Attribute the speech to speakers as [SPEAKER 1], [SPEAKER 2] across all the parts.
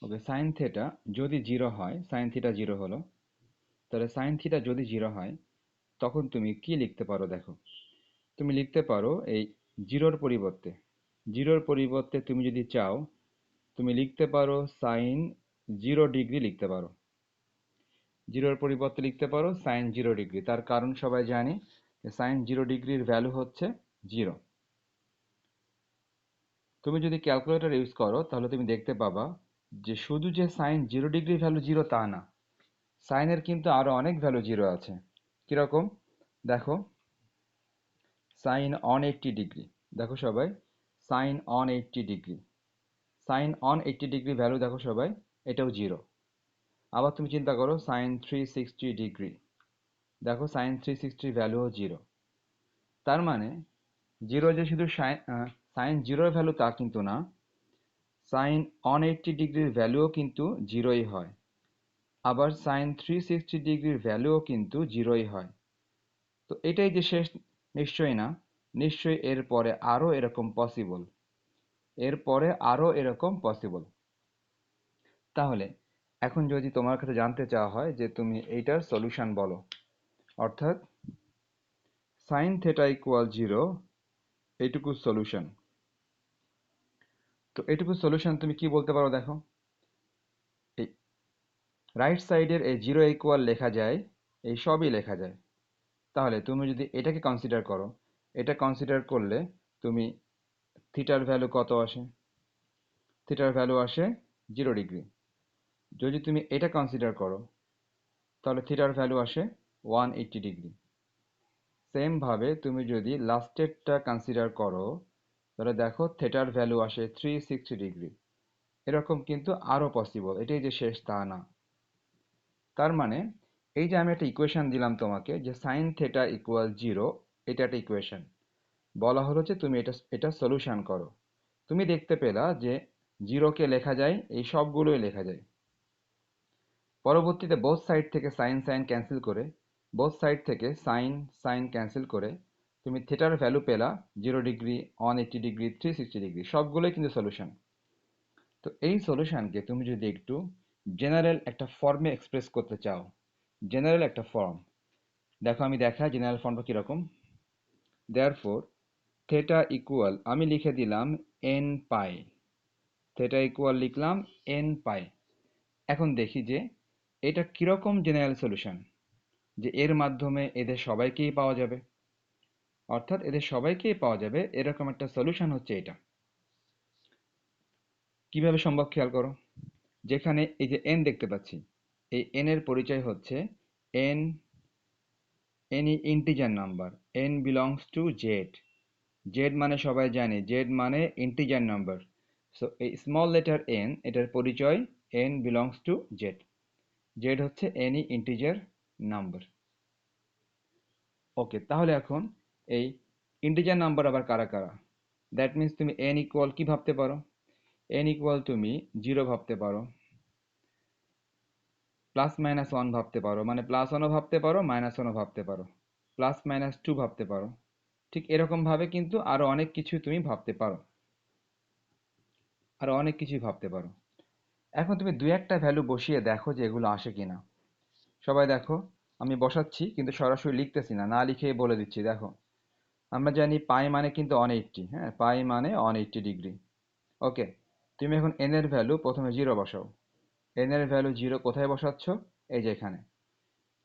[SPEAKER 1] ওকে, sine theta যদি zero হয়, sine theta zero হলো, তাহলে সাইন থিটা যদি জিরো হয় তখন তুমি কি লিখতে পারো দেখো। তুমি লিখতে পারো এই জিরোর পরিবর্তে তুমি যদি চাও, তুমি লিখতে পারো সাইন 0 ডিগ্রি লিখতে পারো। জিরোর পরিবর্তে লিখতে পারো সাইন 0 ডিগ্রি। তার কারণ সবাই জানি যে সাইন 0 ডিগ্রির ভ্যালু হচ্ছে 0। তুমি যদি ক্যালকুলেটর ইউজ করো তাহলে তুমি দেখতে পাবা যে শুধু যে সাইন 0 ডিগ্রি ভ্যালু 0 তা না, সাইনের কিন্তু আরো অনেক ভ্যালু 0 আছে। কিরকম দেখো, সাইন 180 ডিগ্রি, দেখো সবাই, sine 180 degree, sine 180 degree value দেখো সবাই, এটাও 0। আবার তুমি চিন্তা করো সাইন 360 ডিগ্রি, দেখো সাইন 360 ভ্যালুও 0। তার মানে জিরো যে শুধু সাইন জিরোর ভ্যালু তা কিন্তু না, সাইন 180 ডিগ্রির ভ্যালুও কিন্তু জিরোই হয়। আবার সাইন 360 ডিগ্রির ভ্যালুও কিন্তু জিরোই হয়। তো এটাই যে শেষ? নিশ্চয়ই না, নিশ্চয়ই এরপরে আরো এরকম পসিবল, এরপরে আরো এরকম পসিবল। তাহলে এখন যদি তোমার কাছে জানতে চাওয়া হয় যে তুমি এইটার সলিউশন বলো, অর্থাৎ সাইন থেটা ইকুয়াল 0, এইটুকু সলিউশন। তো এইটুকু সলিউশন তুমি কি বলতে পারো দেখো। এই রাইট সাইডের এই 0 ইকুয়াল লেখা যায়, এই সবই লেখা যায়। তাহলে তুমি যদি এটাকে কনসিডার করো, এটা কনসিডার করলে তুমি থিটার ভ্যালু কত আসে? থিটার ভ্যালু আসে 0 ডিগ্রি। যদি তুমি এটা কনসিডার করো তাহলে থিটার ভ্যালু আসে 180 ডিগ্রি। সেম ভাবে তুমি যদি লাস্টেরটা কনসিডার করো তাহলে দেখো থিটার ভ্যালু আসে 360 ডিগ্রি। এরকম কিন্তু আরো পসিবল, এটাই যে শেষ তা না। তার মানে এই যে আমি একটা ইকুয়েশন দিলাম তোমাকে যে সাইন থেটা ইকুয়াল 0, এটা একটা ইকুয়েশন। বলা হলো যে তুমি এটা এটা সলিউশন করো। তুমি দেখতে পেলা যে জিরোকে লেখা যায়, এই সবগুলোই লেখা যায়। পরবর্তীতে বোথ সাইড থেকে সাইন সাইন ক্যান্সেল করে, বোথ সাইড থেকে সাইন সাইন ক্যান্সেল করে তুমি থিটার ভ্যালু পেলা 0 ডিগ্রি, 180 ডিগ্রি, 360 ডিগ্রি, সবগুলোই কিন্তু সলিউশন। তো এই সলিউশনকে তুমি যদি একটু জেনারেল একটা ফর্মে এক্সপ্রেস করতে চাও, জেনারেল একটা ফর্ম, দেখো আমি দেখাই জেনারেল ফর্মটা কিরকম। দেয়ারফোর থেটা ইকুয়াল আমি লিখে দিলাম এন পাই, থেটা ইকুয়াল লিখলাম এন পাই। এখন দেখি যে এটা কিরকম জেনারেল সলিউশন, যে এর মাধ্যমে এদের সবাইকেই পাওয়া যাবে, অর্থাৎ এদের সবাইকেই পাওয়া যাবে এরকম একটা সলিউশন হচ্ছে এটা। কিভাবে সম্ভব খেয়াল করো, যেখানে এই যে এন দেখতে পাচ্ছি, এই এন এর পরিচয় হচ্ছে N, any integer number, N belongs to Z. Z মানে সবাই জানে, জেড মানে ইন্টিজার নাম্বার। সো এই স্মল লেটার এন, এটার পরিচয় N belongs to Z. Z হচ্ছে এনি ইন্টিজার নাম্বার। ওকে, তাহলে এখন এই ইন্টিজার নাম্বার আবার কারা কারা? দ্যাট মিন্স তুমি এন ইকুয়াল কি ভাবতে পারো? এন ইকুয়াল তুমি 0 ভাবতে পারো, প্লাস মাইনাস 1 ভাবতে পারো, মানে প্লাস 1ও ভাবতে পারো, মাইনাস 1ও ভাবতে পারো, প্লাস মাইনাস 2 ভাবতে পারো। ঠিক এরকম ভাবে কিন্তু আরো অনেক কিছু তুমি ভাবতে পারো, আরো অনেক কিছুই ভাবতে পারো। এখন তুমি দুই একটা ভ্যালু বসিয়ে দেখো যে এগুলো আসে কিনা। সবাই দেখো, আমি বসাচ্ছি কিন্তু সরাসরি লিখতেছি না, না লিখেই বলে দিচ্ছি। দেখো, আমরা জানি পাই মানে কিন্তু 180, হ্যাঁ, পাই মানে 180 ডিগ্রি। ওকে, তুমি এখন এন এর ভ্যালু প্রথমে 0 বসাও। এন এর ভ্যালু 0 কোথায় বসাচ্ছ? এই যে এখানে।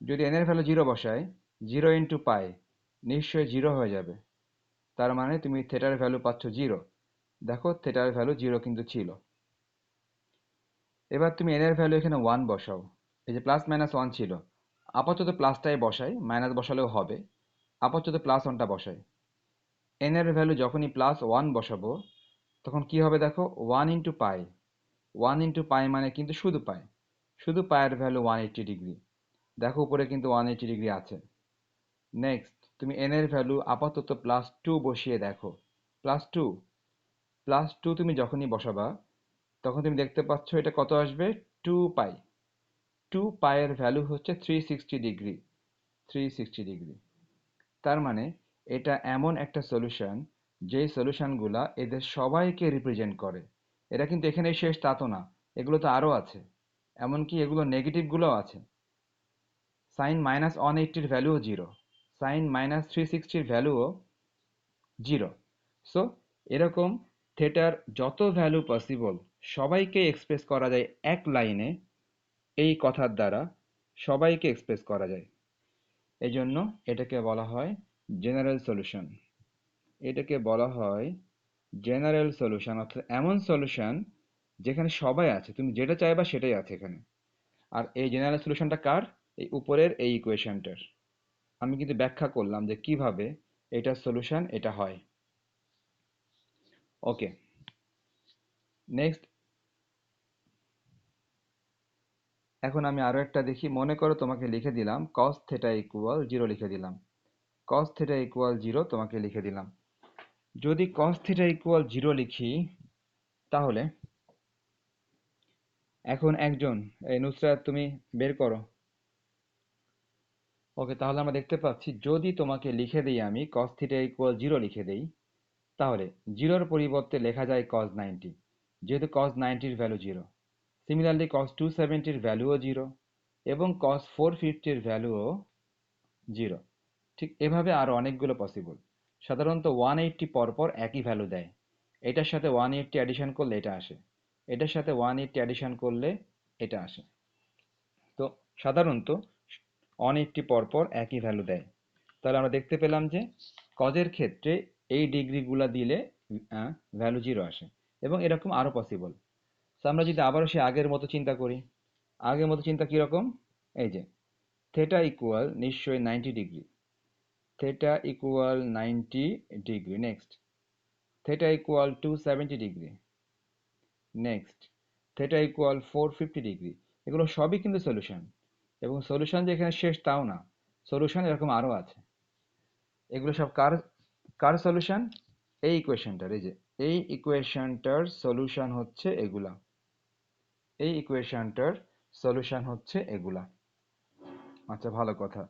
[SPEAKER 1] যদি এন এর ভ্যালু 0 বসাই, 0 ইন্টু পাই নিশ্চয়ই 0 হয়ে যাবে। তার মানে তুমি থেটার ভ্যালু পাচ্ছ 0। দেখো থেটার ভ্যালু 0 কিন্তু ছিল। এবার তুমি এন এর ভ্যালু এখানে 1 বসাও। এই যে প্লাস মাইনাস 1 ছিল, আপাতত প্লাসটাই বসাই, মাইনাস বসালেও হবে, আপাতত প্লাস 1টা বসাই। এন এর ভ্যালু যখনই প্লাস 1 বসাবো তখন কি হবে দেখো, 1 ইন্টু পাই, 1 ইন্টু পাই মানে কিন্তু শুধু পাই, শুধু পায়ের ভ্যালু 180 ডিগ্রি। দেখো উপরে কিন্তু 180 ডিগ্রি আছে। নেক্সট তুমি এন এর ভ্যালু আপাতত প্লাস 2 বসিয়ে দেখো। প্লাস 2, প্লাস 2 তুমি যখনই বসাবা তখন তুমি দেখতে পাচ্ছ এটা কত আসবে, 2 পাই। 2 পায়ের ভ্যালু হচ্ছে 360 ডিগ্রি, 360 ডিগ্রি। তার মানে এটা এমন একটা সলিউশন যেই সলিউশনগুলা এদের সবাইকে রিপ্রেজেন্ট করে। এটা কিন্তু এখানেই শেষ তা তো না, এগুলো তো আরও আছে, এমনকি এগুলো নেগেটিভগুলোও আছে। সাইন মাইনাস 180-র ভ্যালুও জিরো, সাইন মাইনাস 360-র ভ্যালুও জিরো। সো এরকম থেটার যত ভ্যালু পসিবল সবাইকে এক্সপ্রেস করা যায় এক লাইনে, এই কথার দ্বারা সবাইকে এক্সপ্রেস করা যায়। এই জন্য এটাকে বলা হয় জেনারেল সলিউশন। এটাকে বলা হয় জেনারেল সলিউশন, অর্থাৎ এমন সলিউশন যেখানে সবাই আছে, তুমি যেটা চাইবা সেটাই আছে এখানে। আর এই জেনারেল সলিউশনটা কার? এই উপরের এই ইকুয়েশনটার। আমি কিন্তু ব্যাখ্যা করলাম যে কিভাবে এটার সলিউশন এটা হয়। ওকে, নেক্সট। এখন আমি আরো একটা দেখি। মনে করো তোমাকে লিখে দিলাম cos থিটা ইকুয়াল 0 লিখে দিলাম। cos থিটা ইকুয়াল 0 তোমাকে লিখে দিলাম। যদি cos থিটা ইকুয়াল 0 লিখি, তাহলে এখন একজন, এই নুসরাত তুমি বের করো। ওকে, তাহলে আমরা দেখতে পাচ্ছি যদি তোমাকে লিখে দিই আমি cos থিটা ইকুয়াল 0 লিখে দেই, তাহলে 0-র পরিবর্তে লেখা যায় cos 90, যেহেতু cos 90-র ভ্যালু 0। সিমিলারলি cos 270-র ভ্যালুও 0 এবং cos 450-র ভ্যালুও 0। ঠিক এভাবে আরো অনেকগুলো পসিবল। সাধারণত 180 পরপর একই ভ্যালু দেয়। এটার সাথে 180 অ্যাডিশন করলে এটা আসে, এটার সাথে 180 অ্যাডিশন করলে এটা আসে। তো সাধারণত 180 পরপর একই ভ্যালু দেয়। তাহলে আমরা দেখতে পেলাম যে কজের ক্ষেত্রে এই ডিগ্রিগুলা দিলে ভ্যালু 0 আসে, এবং এরকম আরো পসিবল। তো আমরা যদি আবারও সে আগের মতো চিন্তা করি, আগের মতো চিন্তা কিরকম? এই যে থেটা ইকুয়াল নিশ্চয়ই 90 degree, theta equal 90 degree. Next, theta equal 270 degree. Next, theta equal 450 degree. এগুলো সবই কিন্তু সলিউশন, এবং সলিউশন যে এখানে শেষ তাও না, সলিউশন এরকম আরো আছে। এগুলো সব কার কার সলিউশন? এই ইকুয়েশনটার, এই যে এই ইকুয়েশনটার সলিউশন হচ্ছে এগুলা, এই ইকুয়েশনটার সলিউশন হচ্ছে এগুলা। আচ্ছা, ভালো কথা।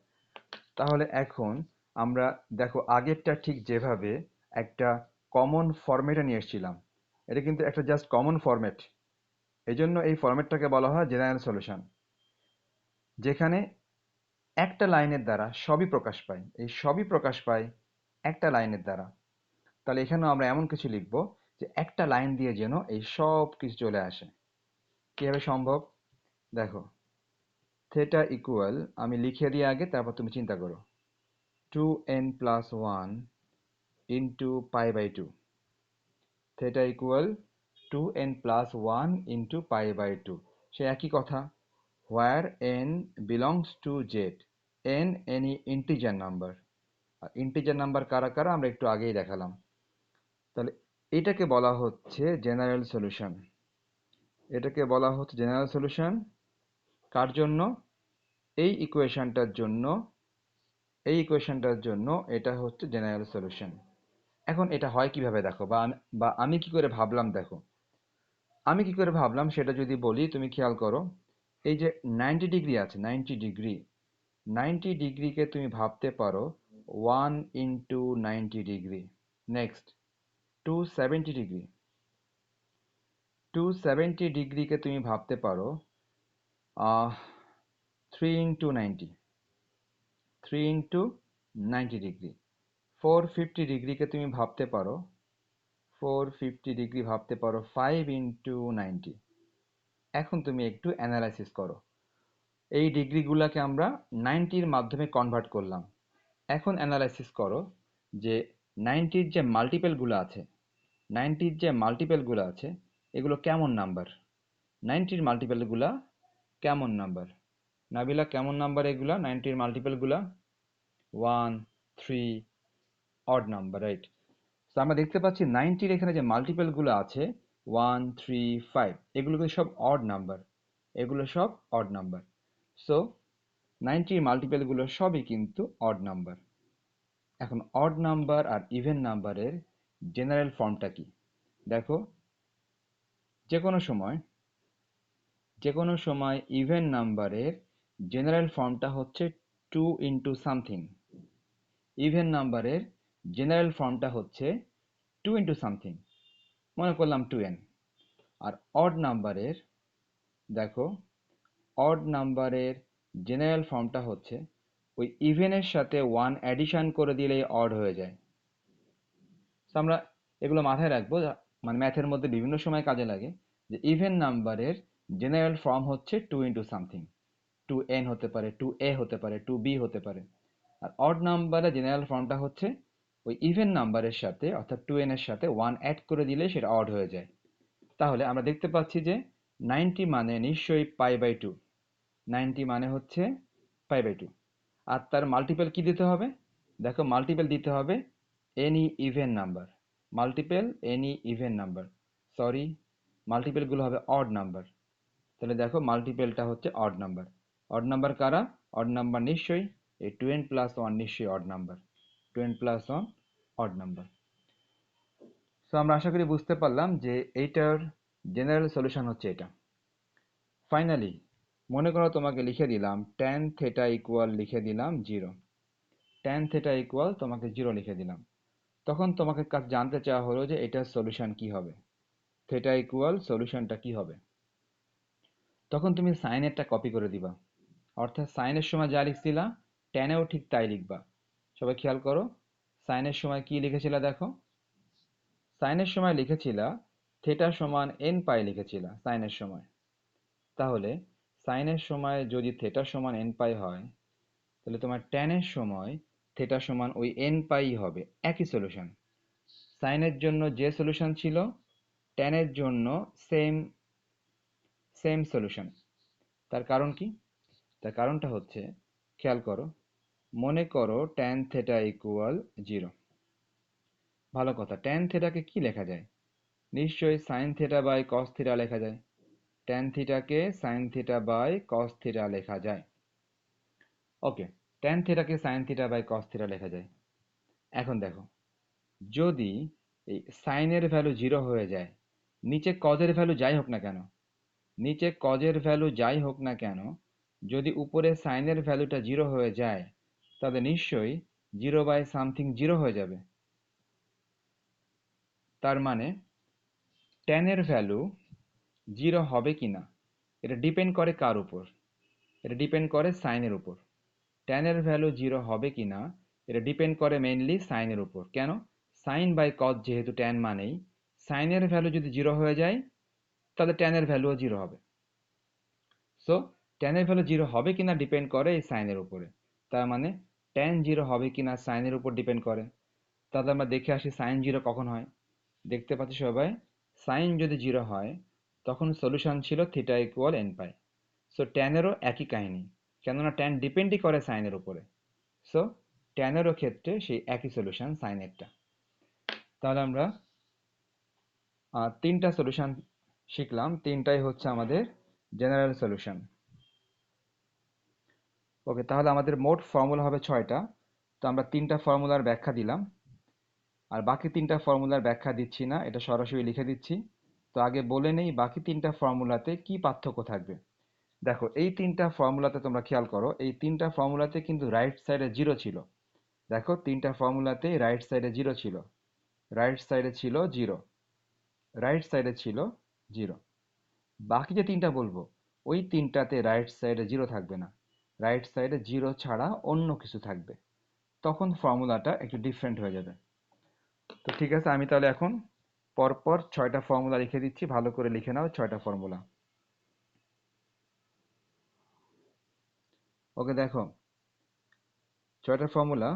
[SPEAKER 1] তাহলে এখন আমরা দেখো আগেরটা ঠিক যেভাবে একটা কমন ফরম্যাটে নিয়ে এসেছিলাম, এটা কিন্তু একটা জাস্ট কমন ফরম্যাট। এই জন্য এই ফরম্যাটটাকে বলা হয় জেনারেল সলিউশন, যেখানে একটা লাইনের দ্বারা সবই প্রকাশ পায়, এই সবই প্রকাশ পায় একটা লাইনের দ্বারা। তাহলে এখানেও আমরা এমন কিছু লিখব যে একটা লাইন দিয়ে যেন এই সব কিছু চলে আসে। কিভাবে সম্ভব? দেখো, থেটা ইকুয়াল, আমি লিখে দিয়ে আগে তারপর তুমি চিন্তা করো, 2n+1 into pi by 2. Theta equal 2n+1 into pi by 2. সে একই কথা, where n belongs to z, n any integer number। R integer number কারা কারা আমরা একটু আগেই দেখালাম। তাহলে এটাকে বলা হচ্ছে জেনারেল সলিউশন। এটাকে বলা হচ্ছে জেনারেল সলিউশন কার জন্য? এই ইকুয়েশনটার জন্য, এই ইকুয়েশনটার জন্য এটা হচ্ছে জেনারেল সলিউশন। এখন এটা হয় কিভাবে দেখো, বা আমি কি করে ভাবলাম দেখো। আমি কি করে ভাবলাম সেটা যদি বলি, তুমি খেয়াল করো। এই যে 90 ডিগ্রি আছে, 90 ডিগ্রি, 90 ডিগ্রিকে তুমি ভাবতে পারো 1 ইন্টু 90 ডিগ্রি। নেক্সট, 270 ডিগ্রি, 270 ডিগ্রিকে তুমি ভাবতে পারো 3 ইন্টু 90, 3 ইন্টু 90 ডিগ্রি। 450 ডিগ্রিকে তুমি ভাবতে পারো, 450 ডিগ্রি ভাবতে পারো 5 ইন্টু 90। এখন তুমি একটু অ্যানালাইসিস করো, এই ডিগ্রিগুলোকে আমরা 90-র মাধ্যমে কনভার্ট করলাম। এখন অ্যানালাইসিস করো যে 90-র যে মাল্টিপেলগুলো আছে, 90-র যে মাল্টিপেলগুলো আছে এগুলো কেমন নাম্বার? 90-র মাল্টিপেলগুলা কেমন নাম্বার? নাবিলা, কেমন নাম্বার এগুলা 90-র মাল্টিপেলগুলা? 1, 3, অড নাম্বার, রাইট? তো আমরা দেখতে পাচ্ছি 90-র এখানে যে মাল্টিপেলগুলো আছে 1, 3, 5, এগুলো কিন্তু সব অড নাম্বার, এগুলো সব অড নাম্বার। সো 90-র মাল্টিপেলগুলো সবই কিন্তু অড নাম্বার। এখন অড নাম্বার আর ইভেন নাম্বারের জেনারেল ফর্মটা কি? দেখো, যে কোনো সময়, যে কোনো সময় ইভেন নাম্বারের জেনারেল ফর্মটা হচ্ছে 2 ইন্টু সামথিং। ইভেন নাম্বারের জেনারেল ফর্মটা হচ্ছে 2 ইন্টু সামথিং, মনে করলাম 2n। আর অড নাম্বারের দেখো অড নাম্বারের জেনারেল ফর্মটা হচ্ছে ওই ইভেনের সাথে ওয়ান অ্যাডিশন করে দিলেই অড হয়ে যায়। তো আমরা এগুলো মাথায় রাখবো, মানে ম্যাথের মধ্যে বিভিন্ন সময় কাজে লাগে, যে ইভেন নাম্বারের জেনারেল ফর্ম হচ্ছে two into something, two n হতে পারে, টু এ হতে পারে, টু বি হতে পারে। আর অড নাম্বারের জেনারেল ফর্মটা হচ্ছে ওই ইভেন নাম্বারের সাথে অর্থাৎ টু এন এর সাথে ওয়ান অ্যাড করে দিলে সেটা অড হয়ে যায়। তাহলে আমরা দেখতে পাচ্ছি যে 90 মানে নিশ্চয়ই পাই বাই টু, 90 মানে হচ্ছে পাই বাই টু। আর তার মাল্টিপল কি দিতে হবে? দেখো মাল্টিপল দিতে হবে any even number, multiple any even number, sorry মাল্টিপলগুলো হবে অড নাম্বার। তাহলে দেখো মাল্টিপলটা হচ্ছে অড নাম্বার। অড নাম্বার কারা? অড নাম্বার নিশ্চয়ই এই টু এন প্লাস ওয়ান নিশ্চয়ই odd number, two n plus one odd number. So আমরা আশা করি বুঝতে পারলাম যে এইটার জেনারেল সলিউশন হচ্ছে এটা। ফাইনালি মনে করো তোমাকে লিখে দিলাম ট্যান থেটা ইকুয়াল লিখে দিলাম জিরো, ট্যান থেটা ইকুয়াল তোমাকে জিরো লিখে দিলাম। তখন তোমাকে জানতে চাওয়া হলো যে এটার সলিউশন কি হবে, থেটা ইকুয়াল সলিউশনটা কি হবে। তখন তুমি সাইনেরটা কপি করে দিবা, অর্থাৎ সাইনের সময় যা লিখছিলা ট্যানেও ঠিক তাই লিখবা। সবাই খেয়াল করো, সাইনের সময় কি লিখেছিলা দেখো, সাইনের সময় লিখেছিলা থেটা সমান এন পাই লিখেছিলা সাইনের সময়। তাহলে সাইনের সময় যদি থেটা সমান এন পাই হয়, তাহলে তোমার ট্যানের সময় থেটা সমান ওই এন পাই হবে, একই সলিউশন। সাইনের জন্য যে সলিউশন ছিল ট্যানের জন্য সেম সেম সলিউশন। তার কারণ কি? তার কারণটা হচ্ছে, খেয়াল করো, মনে করো ট্যান থেটা ইকুয়াল জিরো। ভালো কথা, ট্যান থেটাকে কি লেখা যায়? নিশ্চয়ই sine theta by cos theta লেখা যায়। ট্যান থিটাকে sine theta by cos theta লেখা যায়। ওকে, ট্যান থিটাকে sine theta by cos theta লেখা যায়। এখন দেখো, যদি এই সাইনের ভ্যালু জিরো হয়ে যায়, নিচে কজের ভ্যালু যাই হোক না কেন, নিচে কজের ভ্যালু যাই হোক না কেন, যদি উপরে সাইনের ভ্যালুটা জিরো হয়ে যায়, তাহলে নিশ্চয়ই জিরো বাই সামথিং জিরো হয়ে যাবে। তার মানে ট্যানের ভ্যালু জিরো হবে কি না এটা ডিপেন্ড করে কার উপর? এটা ডিপেন্ড করে সাইনের উপর। ট্যানের ভ্যালু জিরো হবে কি না এটা ডিপেন্ড করে মেইনলি সাইনের উপর। কেন? সাইন বাই কজ যেহেতু ট্যান মানেই, সাইনের ভ্যালু যদি জিরো হয়ে যায় তাহলে ট্যানের ভ্যালুও জিরো হবে। সো ট্যানের ভ্যালু জিরো হবে কিনা ডিপেন্ড করে এই সাইনের উপরে। তার মানে ট্যান জিরো হবে কিনা সাইনের উপর ডিপেন্ড করে। তাহলে আমরা দেখে আসি সাইন জিরো কখন হয়। দেখতে পাচ্ছি সবাই, সাইন যদি জিরো হয় তখন সলিউশন ছিল থিটা ইকুয়াল এন পাই। সো ট্যানেরও একই কাহিনী, কেননা ট্যান ডিপেন্ডই করে সাইনের উপরে। সো ট্যানেরও ক্ষেত্রে সেই একই সলিউশন সাইনেরটা। তাহলে আমরা তিনটা সলিউশন শিখলাম, তিনটাই হচ্ছে আমাদের জেনারেল সলিউশন। ওকে, তাহলে আমাদের মোট ফর্মুলা হবে ছয়টা। তো আমরা তিনটা ফর্মুলার ব্যাখ্যা দিলাম, আর বাকি তিনটা ফর্মুলার ব্যাখ্যা দিচ্ছি না, এটা সরাসরি লিখে দিচ্ছি। তো আগে বলে নেই বাকি তিনটা ফর্মুলাতে কি পার্থক্য থাকবে। দেখো এই তিনটা ফর্মুলাতে তোমরা খেয়াল করো, এই তিনটা ফর্মুলাতে কিন্তু রাইট সাইডে জিরো ছিল। দেখো তিনটা ফর্মুলাতেই রাইট সাইডে জিরো ছিল, রাইট সাইডে ছিল জিরো, রাইট সাইডে ছিল জিরো। বাকি যে তিনটা বলবো ওই তিনটাতে রাইট সাইডে জিরো থাকবে না, রাইট সাইডে জিরো ছাড়া অন্য কিছু থাকবে। তখন ফর্মুলাটা একটু ডিফারেন্ট হয়ে যাবে। তো ঠিক আছে, আমি তাহলে এখন পরপর ছয়টা ফর্মুলা লিখে দিচ্ছি, ভালো করে লিখে নাও ছয়টা ফর্মুলা। ওকে দেখো, ছয়টা ফর্মুলা,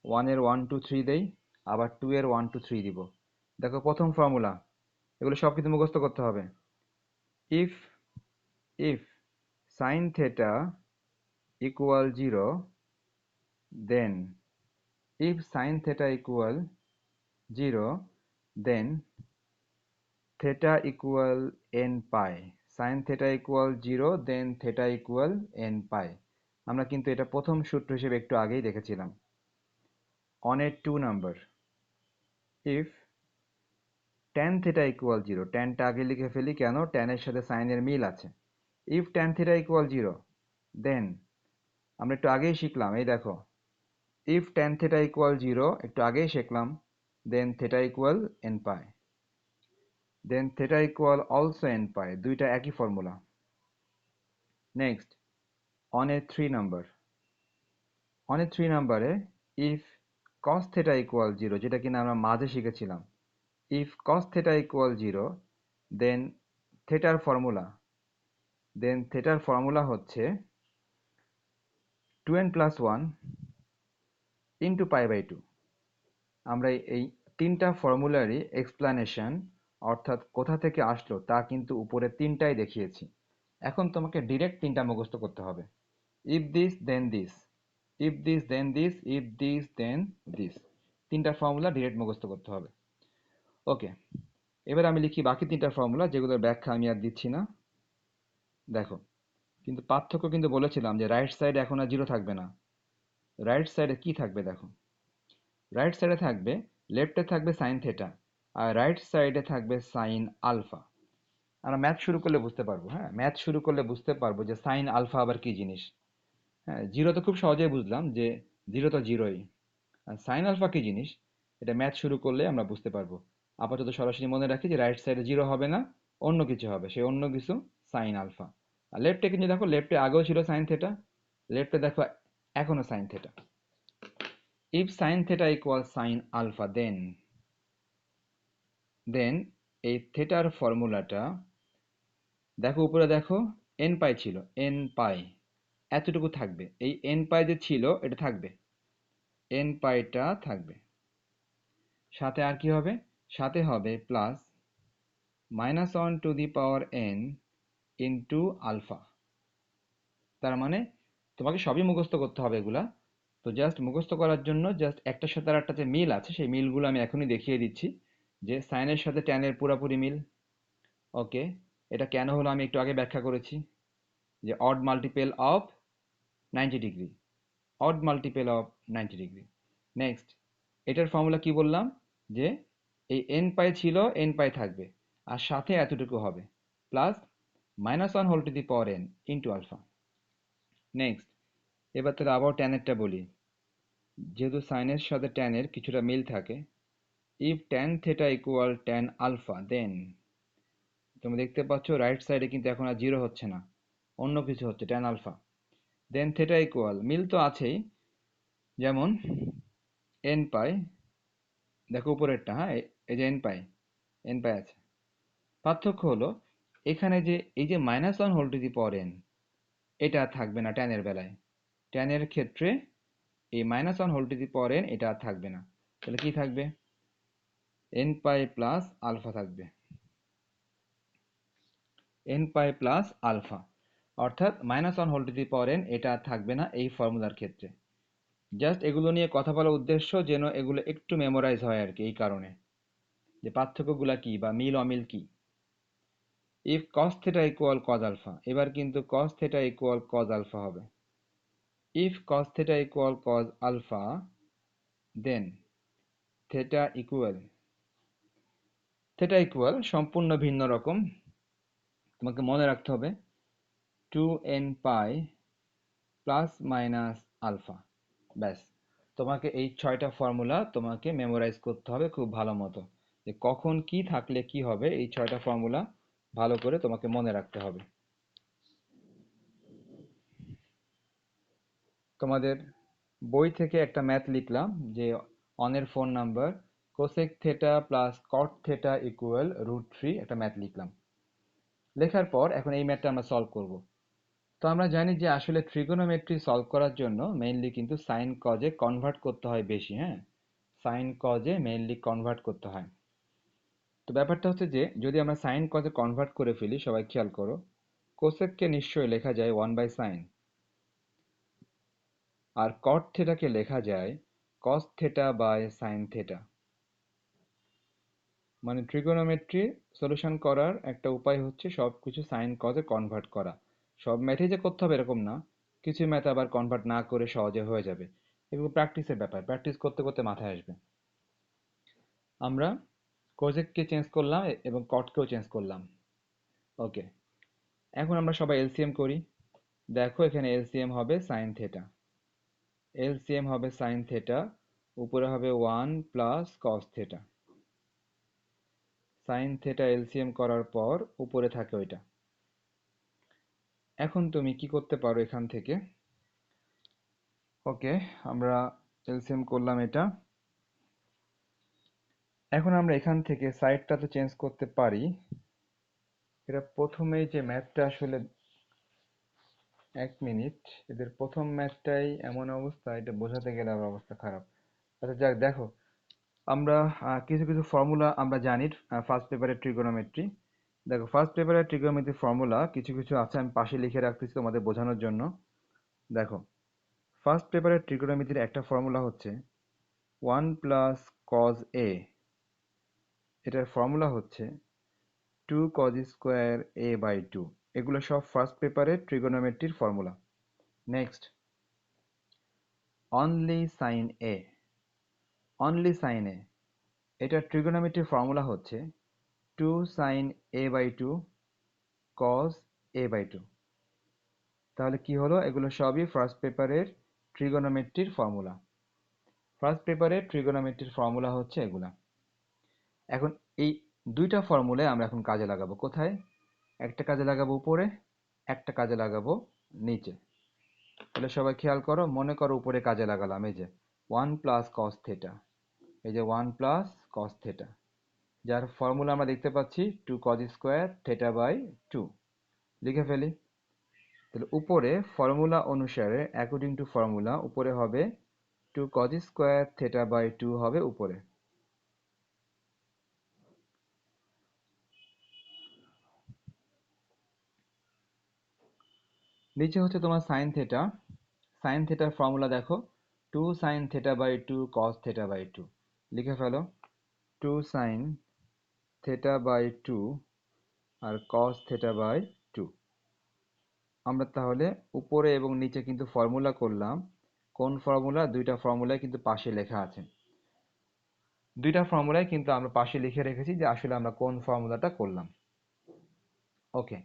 [SPEAKER 1] ওয়ানের ওয়ান টু থ্রি দেই, আবার টু এর ওয়ান টু থ্রি দিব। দেখো প্রথম ফর্মুলা, এগুলো সব কিছু মুখস্থ করতে হবে। If if sine theta equal zero, then if sin theta equal 0, then theta equal n pi, sin theta equal 0 then theta equal n pi। আমরা কিন্তু এটা প্রথম সূত্র হিসেবে একটু আগেই দেখেছিলাম। on a 2 number, if tan theta equal 0, tan টা আগে লিখে ফেলি, কেন? tan এর সাথে sin এর মিল আছে। if tan theta equal 0, then আমরা একটু আগেই শিখলাম, এই দেখো, if tan theta equal 0 একটু আগেই শিখলাম, then theta equal n pi, দেন থেটা ইকুয়াল অলসো এন পাই, দুইটা একই formula. Next on a 3 number, on a 3 নাম্বারে ইফ cos theta ইকুয়াল 0, যেটা কিনা আমরা মাঝে শিখেছিলাম, if cos theta equal 0, then থেটার formula হচ্ছে 2n plus 1 into pi by 2। আমরা এই তিনটা ফর্মুলারই এক্সপ্লানেশন, অর্থাৎ কোথা থেকে আসলো তা কিন্তু উপরে তিনটাই দেখিয়েছি। এখন তোমাকে ডিরেক্ট তিনটা মুখস্থ করতে হবে। If this then this, if this then this, if this then this, তিনটা ফর্মুলা ডিরেক্ট মুখস্থ করতে হবে। ওকে, এবার আমি লিখি বাকি তিনটা ফর্মুলা, যেগুলোর ব্যাখ্যা আমি আর দিচ্ছি না। দেখো, কিন্তু পার্থক্য কিন্তু বলেছিলাম যে রাইট সাইডে এখন আর জিরো থাকবে না। রাইট সাইডে কি থাকবে দেখো, রাইট সাইডে থাকবে, লেফটে থাকবে সাইন থেটা, আর রাইট সাইডে থাকবে সাইন আলফা। আমরা ম্যাথ শুরু করলে বুঝতে পারবো, হ্যাঁ, ম্যাথ শুরু করলে বুঝতে পারবো যে সাইন আলফা আবার কি জিনিস। হ্যাঁ, জিরো তো খুব সহজেই বুঝলাম যে জিরো তো জিরোই, আর সাইন আলফা কি জিনিস এটা ম্যাথ শুরু করলে আমরা বুঝতে পারবো। আপাতত সরাসরি মনে রাখি যে রাইট সাইডে জিরো হবে না, অন্য কিছু হবে, সেই অন্য কিছু সাইন আলফা। আর লেফটে কিন্তু দেখো, লেফটে আগেও ছিল সাইন থেটা, লেফটে দেখো এখনো sine theta. If sine theta equal sine alpha, then এই থেটার ফর্মুলাটা দেখো, উপরে দেখো এন পাই ছিল, এন পাই এতটুকু থাকবে, এই এন পাই যে ছিল এটা থাকবে, এন পাইটা থাকবে। সাথে আর কি হবে, সাথে হবে plus -1 to the power n into alpha. তার মানে তোমাকে সবই মুখস্থ করতে হবে এগুলা। তো জাস্ট মুখস্থ করার জন্য জাস্ট একটার সাথে আর একটা যে মিল আছে সেই মিলগুলো আমি এখনই দেখিয়ে দিচ্ছি, যে সাইনের সাথে ট্যানের পুরোপুরি মিল। ওকে, এটা কেন হলো আমি একটু আগে ব্যাখ্যা করেছি, যে odd multiple of 90 degree, odd multiple of 90 degree. Next, এটার ফর্মুলা কি বললাম, যে এই এন পাই ছিল, এন পাই থাকবে, আর সাথে এতটুকু হবে plus -1 whole to the power n into alpha. Next, এবার তাহলে আবার ট্যানেরটা বলি, যেহেতু সাইনের সাথে ট্যানের কিছুটা মিল থাকে, if tan theta equal tan alpha, then তুমি দেখতে পাচ্ছ রাইট সাইডে কিন্তু এখন আর জিরো হচ্ছে না, অন্য কিছু হচ্ছে, ট্যান আলফা। দেন থেটা ইকুয়াল, মিল তো আছেই, যেমন এন পাই, দেখো উপরেরটা, হ্যাঁ, এই যে এন পাই আছে। পার্থক্য হলো এখানে যে এই যে -1 whole to the power n, এটা থাকবে না ট্যানের বেলায়। ট্যানের ক্ষেত্রে এই -1 whole to the power n এটা আর থাকবে না। তাহলে কি থাকবে, এন পাই প্লাস আলফা থাকবে, এন পাই প্লাস আলফা, অর্থাৎ -1 whole to the power n এটা আর থাকবে না এই ফর্মুলার ক্ষেত্রে। জাস্ট এগুলো নিয়ে কথা বলার উদ্দেশ্য যেন এগুলো একটু মেমোরাইজ হয় আর কি, এই কারণে যে পার্থক্যগুলা কি বা মিল অমিল কি। If cos theta equal cos alpha, এবার কিন্তু cos theta equal cos alpha হবে। If cos theta equal cos alpha, then theta equal সম্পূর্ণ ভিন্ন রকম, তোমাকে মনে রাখতে হবে 2n পাই প্লাস মাইনাস আলফা। ব্যাস, তোমাকে এই 6টা ফর্মুলা তোমাকে মেমোরাইজ করতে হবে খুব ভালো মতো, যে কখন কি থাকলে কি হবে, এই 6টা ফর্মুলা ভালো করে তোমাকে মনে রাখতে হবে। তোমাদের বই থেকে একটা ম্যাথ লিখলাম, যে অনের phone number cosec theta plus cot theta equal √3, একটা ম্যাথ লিখলাম। লেখার পর এখন এই ম্যাথটা আমরা সলভ করব। তো আমরা জানি যে আসলে ট্রিগোনোমেট্রি সলভ করার জন্য মেইনলি কিন্তু সাইন কজে কনভার্ট করতে হয় বেশি, হ্যাঁ, সাইন কজে মেইনলি কনভার্ট করতে হয়। তো ব্যাপারটা হচ্ছে যে যদি আমরা সাইন কজে কনভার্ট করে ফেলি, সবাই খেয়াল করো, কোসেককে নিশ্চয়ই লেখা যায় 1/sin, আর কট থেটাকে লেখা যায় cos theta by sine theta. মানে ট্রিগোনোমেট্রি সলিউশন করার একটা উপায় হচ্ছে সবকিছু সাইন কজে কনভার্ট করা। সব ম্যাথে যে করতে হবে এরকম না, কিছু ম্যাথ আবার কনভার্ট না করে সহজে হয়ে যাবে। এগুলো প্র্যাকটিসের ব্যাপার, প্র্যাকটিস করতে করতে মাথায় আসবে। আমরা কোজেককে চেঞ্জ করলাম এবং কটকেও চেঞ্জ করলাম। ওকে, এখন আমরা সবাই এলসিএম করি। দেখো এখানে এলসিএম হবে সাইন থেটা, এলসিএম হবে সাইন থেটা, উপরে হবে 1 plus cos theta. Sine theta LCM করার পর উপরে থাকে ওইটা। এখন তুমি কি করতে পারো এখান থেকে, ওকে, আমরা এলসিএম করলাম এটা। এখন আমরা এখান থেকে সাইডটা তো চেঞ্জ করতে পারি। এটা প্রথমেই যে ম্যাথটা আসলে, এক মিনিট, এদের প্রথম ম্যাথটাই এমন অবস্থা, এটা বোঝাতে গেলে আবার অবস্থা খারাপ। আচ্ছা যাক, দেখো, আমরা কিছু কিছু ফর্মুলা আমরা জানি ফার্স্ট পেপারের ট্রিগোনোমেট্রি। দেখো, ফার্স্ট পেপারের ট্রিগোনোমেট্রি ফর্মুলা কিছু কিছু আছে, আমি পাশে লিখে রাখতেছি তোমাদের বোঝানোর জন্য। দেখো, ফার্স্ট পেপারের ট্রিগোনোমেট্রির একটা ফর্মুলা হচ্ছে 1 + cos a, এটার ফর্মুলা হচ্ছে 2 cos² a/2। এগুলো সব ফার্স্ট পেপারের ট্রিগোনোমেট্রির ফর্মুলা। নেক্সট, অনলি সাইন এ, অনলি সাইন এ, এটার ট্রিগোনোমেট্রির ফর্মুলা হচ্ছে 2 sin a/2 cos a/2। তাহলে কি হলো, এগুলো সবই ফার্স্ট পেপারের ট্রিগোনোমেট্রির ফর্মুলা। ফার্স্ট পেপারের ট্রিগোনোমেট্রির ফর্মুলা হচ্ছে এগুলা। এখন এই দুইটা ফর্মুলায় আমরা এখন কাজে লাগাবো। কোথায়? একটা কাজে লাগাবো উপরে, একটা কাজে লাগাবো নিচে। তাহলে সবাই খেয়াল করো, মনে করো উপরে কাজে লাগালাম এই যে 1 + cos θ, এই যে 1 + cos θ, যার ফর্মুলা আমরা দেখতে পাচ্ছি 2 cos² θ/2। লিখে ফেলি। তাহলে উপরে ফর্মুলা অনুসারে, অ্যাকর্ডিং টু ফর্মুলা, উপরে হবে 2 cos² θ/2 হবে উপরে। নিচে হচ্ছে তোমার সাইন থেটা। সাইন থেটার ফর্মুলা দেখো, 2 sin θ/2 cos θ/2। লিখে ফেলো, 2 sin θ/2 আর cos θ/2। আমরা তাহলে উপরে এবং নিচে কিন্তু ফর্মুলা করলাম। কোন ফর্মুলা? দুইটা ফর্মুলাই কিন্তু পাশে লেখা আছে। দুইটা ফর্মুলাই কিন্তু আমরা পাশে লিখে রেখেছি যে আসলে আমরা কোন ফর্মুলাটা করলাম। ওকে,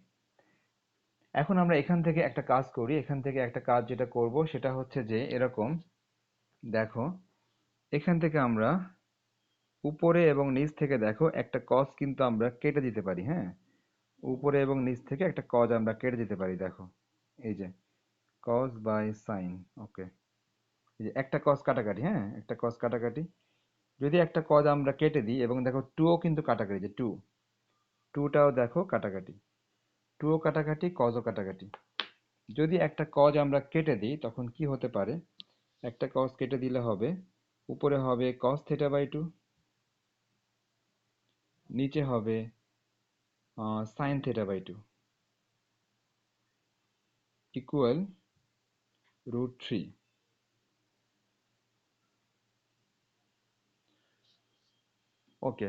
[SPEAKER 1] এখন আমরা এখান থেকে একটা কাজ করি। এখান থেকে একটা কাজ যেটা করব সেটা হচ্ছে যে এরকম, দেখো, এখান থেকে আমরা উপরে এবং নিচ থেকে দেখো একটা cos কিন্তু আমরা কেটে দিতে পারি। হ্যাঁ, উপরে এবং নিচ থেকে একটা cos আমরা কেটে দিতে পারি। দেখো, এই যে cos/sin। ওকে, এই যে একটা cos কাটাকাটি, হ্যাঁ, একটা cos কাটাকাটি। যদি একটা cos আমরা কেটে দিই, এবং দেখো 2ও কিন্তু কাটাকাটি, যে 2টাও দেখো কাটাকাটি, 2ও কাটাকাটি, cosও কাটাকাটি। যদি একটা cos আমরা কেটে দিই তখন কি হতে পারে? একটা cos কেটে দিলে হবে, উপরে হবে cos θ/2, নিচে হবে sin θ/2 ইকুয়াল √3। ওকে,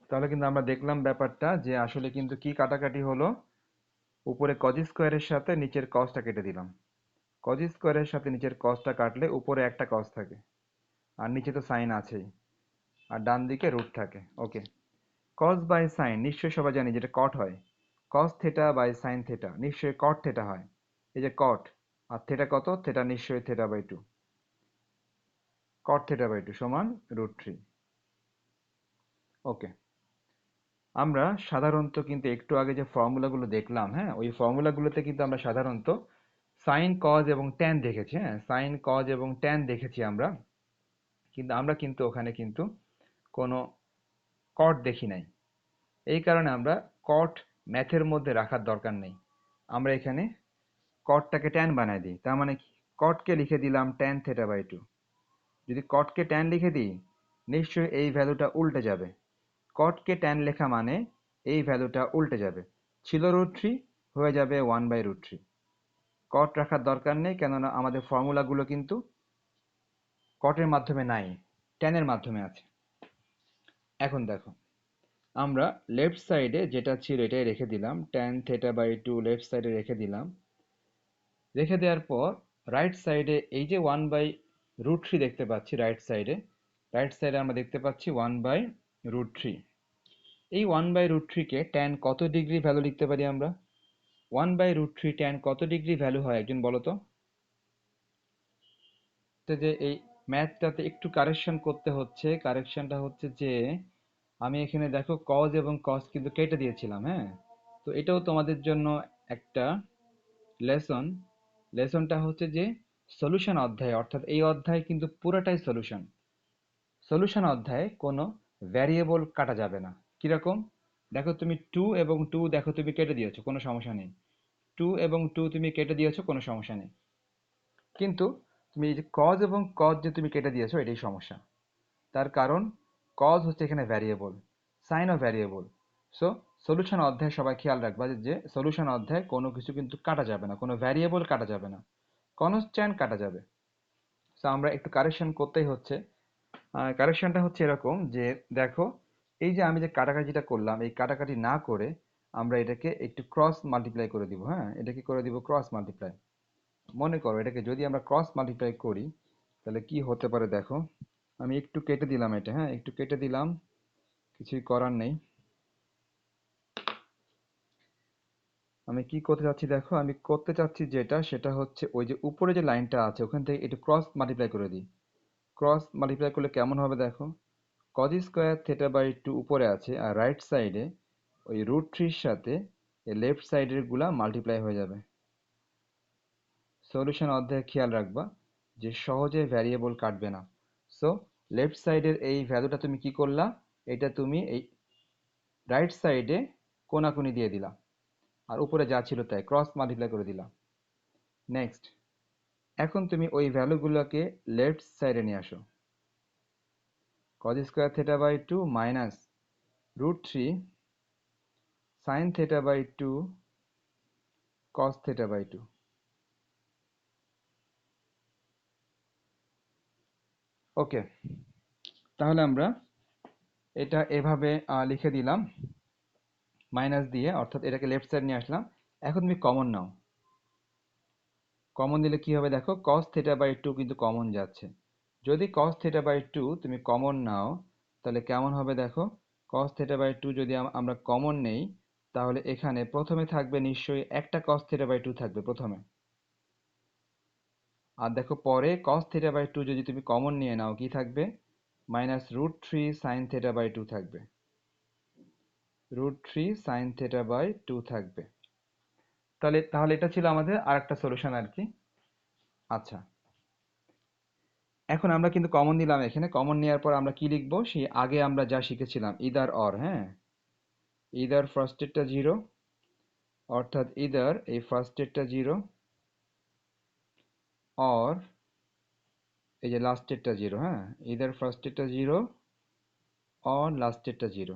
[SPEAKER 1] তাহলে কিন্তু আমরা দেখলাম ব্যাপারটা যে আসলে কিন্তু কি কাটাকাটি হলো, উপরে cos² এর সাথে নিচের cosটা কেটে দিলাম। cos² এর সাথে নিচের cosটা কাটলে উপরে একটা cos থাকে, আর নিচে তো sin আছেই, আর ডান দিকে রুট থাকে। ওকে, cos/sin নিশ্চয়ই সবাই জানি যেটা cot হয়। cos θ/sin θ নিশ্চয়ই cot θ হয়। এই যে cot, আর θ কত? θ নিশ্চয়ই θ/2। cot θ/2 সমান √3। ওকে, আমরা সাধারণত কিন্তু একটু আগে যে ফর্মুলাগুলো দেখলাম, হ্যাঁ, ওই ফর্মুলাগুলোতে কিন্তু আমরা সাধারণত সাইন কজ এবং ট্যান দেখেছি। হ্যাঁ, সাইন কজ এবং ট্যান দেখেছি আমরা, কিন্তু আমরা কিন্তু ওখানে কিন্তু কোনো কট দেখি নাই। এই কারণে আমরা কট ম্যাথের মধ্যে রাখার দরকার নেই। আমরা এখানে কটটাকে ট্যান বানাই দিই। তার মানে কি, কটকে লিখে দিলাম ট্যান θ/2। যদি কটকে ট্যান লিখে দিই, নিশ্চয়ই এই ভ্যালুটা উল্টে যাবে। কটকে ট্যান লেখা মানে এই ভ্যালুটা উল্টে যাবে। ছিল √3, হয়ে যাবে 1/√3। কট রাখার দরকার নেই, কেননা আমাদের ফর্মুলাগুলো কিন্তু কটের মাধ্যমে নাই, ট্যানের মাধ্যমে আছে। এখন দেখো, আমরা লেফট সাইডে যেটা ছিল এটাই রেখে দিলাম, ট্যান θ/2 লেফট সাইডে রেখে দিলাম। রেখে দেওয়ার পর রাইট সাইডে এই যে 1/√3 দেখতে পাচ্ছি, রাইট সাইডে আমরা দেখতে পাচ্ছি 1/√3। এই 1/√3 কে ট্যান কত ডিগ্রি ভ্যালু লিখতে পারি আমরা? 1/√3 ট্যান কত ডিগ্রি ভ্যালু হয় একজন বলো তো? যে এই ম্যাথটাতে একটু কারেকশন করতে হচ্ছে। কারেকশনটা হচ্ছে যে আমি এখানে দেখো কজ এবং কস কিন্তু কেটে দিয়েছিলাম। হ্যাঁ, তো এটাও তোমাদের জন্য একটা লেসন, লেসনটা হচ্ছে যে সলিউশন অধ্যায়, অর্থাৎ এই অধ্যায় কিন্তু পুরোটাই সলিউশন। সলিউশন অধ্যায়ে কোনো ভ্যারিয়েবল কাটা যাবে না। কিরকম? দেখো তুমি টু এবং টু দেখো তুমি কেটে দিয়েছো, কোনো সমস্যা নেই। টু এবং টু তুমি কেটে দিয়েছো, কোনো সমস্যা নেই। কিন্তু তুমি এই যে কজ এবং কজ যে তুমি কেটে দিয়েছো, এটাই সমস্যা। তার কারণ কজ হচ্ছে এখানে ভ্যারিয়েবল, সাইনও ভ্যারিয়েবল। সো সলিউশন অধ্যায়ে সবাই খেয়াল রাখবা যে সলিউশন অধ্যায়ে কোনো কিছু কিন্তু কাটা যাবে না, কোনো ভ্যারিয়েবল কাটা যাবে না, কনস্ট্যান্ট কাটা যাবে। সো আমরা একটু কারেকশন করতেই হচ্ছে। কারেকশনটা হচ্ছে এরকম যে দেখো, এই যে আমি যে কাটাকাটিটা করলাম, এই কাটাকাটি না করে আমরা এটাকে একটু ক্রস মাল্টিপ্লাই করে দিব। হ্যাঁ, এটাকে করে দিব ক্রস মাল্টিপ্লাই। মনে করো এটাকে যদি আমরা ক্রস মাল্টিপ্লাই করি তাহলে কি হতে পারে দেখো। আমি একটু কেটে দিলাম এটা, হ্যাঁ একটু কেটে দিলাম, কিছুই করার নেই। আমি কি করতে চাচ্ছি দেখো, আমি করতে চাচ্ছি যেটা সেটা হচ্ছে ওই যে উপরে যে লাইনটা আছে ওখান থেকে একটু ক্রস মাল্টিপ্লাই করে দিই। ক্রস মাল্টিপ্লাই করলে কেমন হবে দেখো, cos square theta by two উপরে আছে, আর রাইট সাইডে ওই রুট থ্রির সাথে লেফট সাইডের গুলা মাল্টিপ্লাই হয়ে যাবে। সলিউশন অধ্যায়ে খেয়াল রাখবা যে সহজে ভ্যারিয়েবল কাটবে না। সো লেফট সাইডের এই ভ্যালুটা তুমি কি করলা, এটা তুমি এই রাইট সাইডে কোনাকুনি দিয়ে দিলা, আর উপরে যা ছিল তাই ক্রস মাল্টিপ্লাই করে দিলা। নেক্সট, এখন তুমি ওই ভ্যালুগুলোকে লেফট সাইডে নিয়ে আসো। Cos square theta by two minus root three sine theta by two cos theta by two. Okay, তাহলে আমরা এটা এভাবে লিখে দিলাম মাইনাস দিয়ে, অর্থাৎ এটাকে লেফট সাইড নিয়ে আসলাম। এখন তুমি কমন নাও, কমন দিলে কি হবে দেখো, cos থিটা বাই টু কিন্তু কমন যাচ্ছে। যদি cos থিটা বাই টু তুমি কমন নাও তাহলে কেমন হবে দেখো, cos থিটা বাই টু যদি আমরা কমন নেই তাহলে এখানে প্রথমে থাকবে নিশ্চয়ই একটা cos থিটা বাই টু থাকবে প্রথমে। আর দেখো পরে cos থিটা বাই টু যদি তুমি কমন নিয়ে নাও কি থাকবে, minus root three sine theta by two থাকবে, root three sine theta by two থাকবে। তাহলে তাহলে এটা ছিল আমাদের আরেকটা সলিউশন আর কি। আচ্ছা, এখন আমরা কিন্তু কমন নিলাম, এখানে কমন নেওয়ার পর আমরা কি লিখবো, সেই আগে আমরা যা শিখেছিলাম ইদার অর। হ্যাঁ, ইদার ফার্স্টেরটা জিরো, অর্থাৎ ইদার এই ফার্স্টেরটা জিরো, অর এই যে লাস্টেরটা জিরো। হ্যাঁ, ইদার ফার্স্টেরটা জিরো অর লাস্টেরটা জিরো।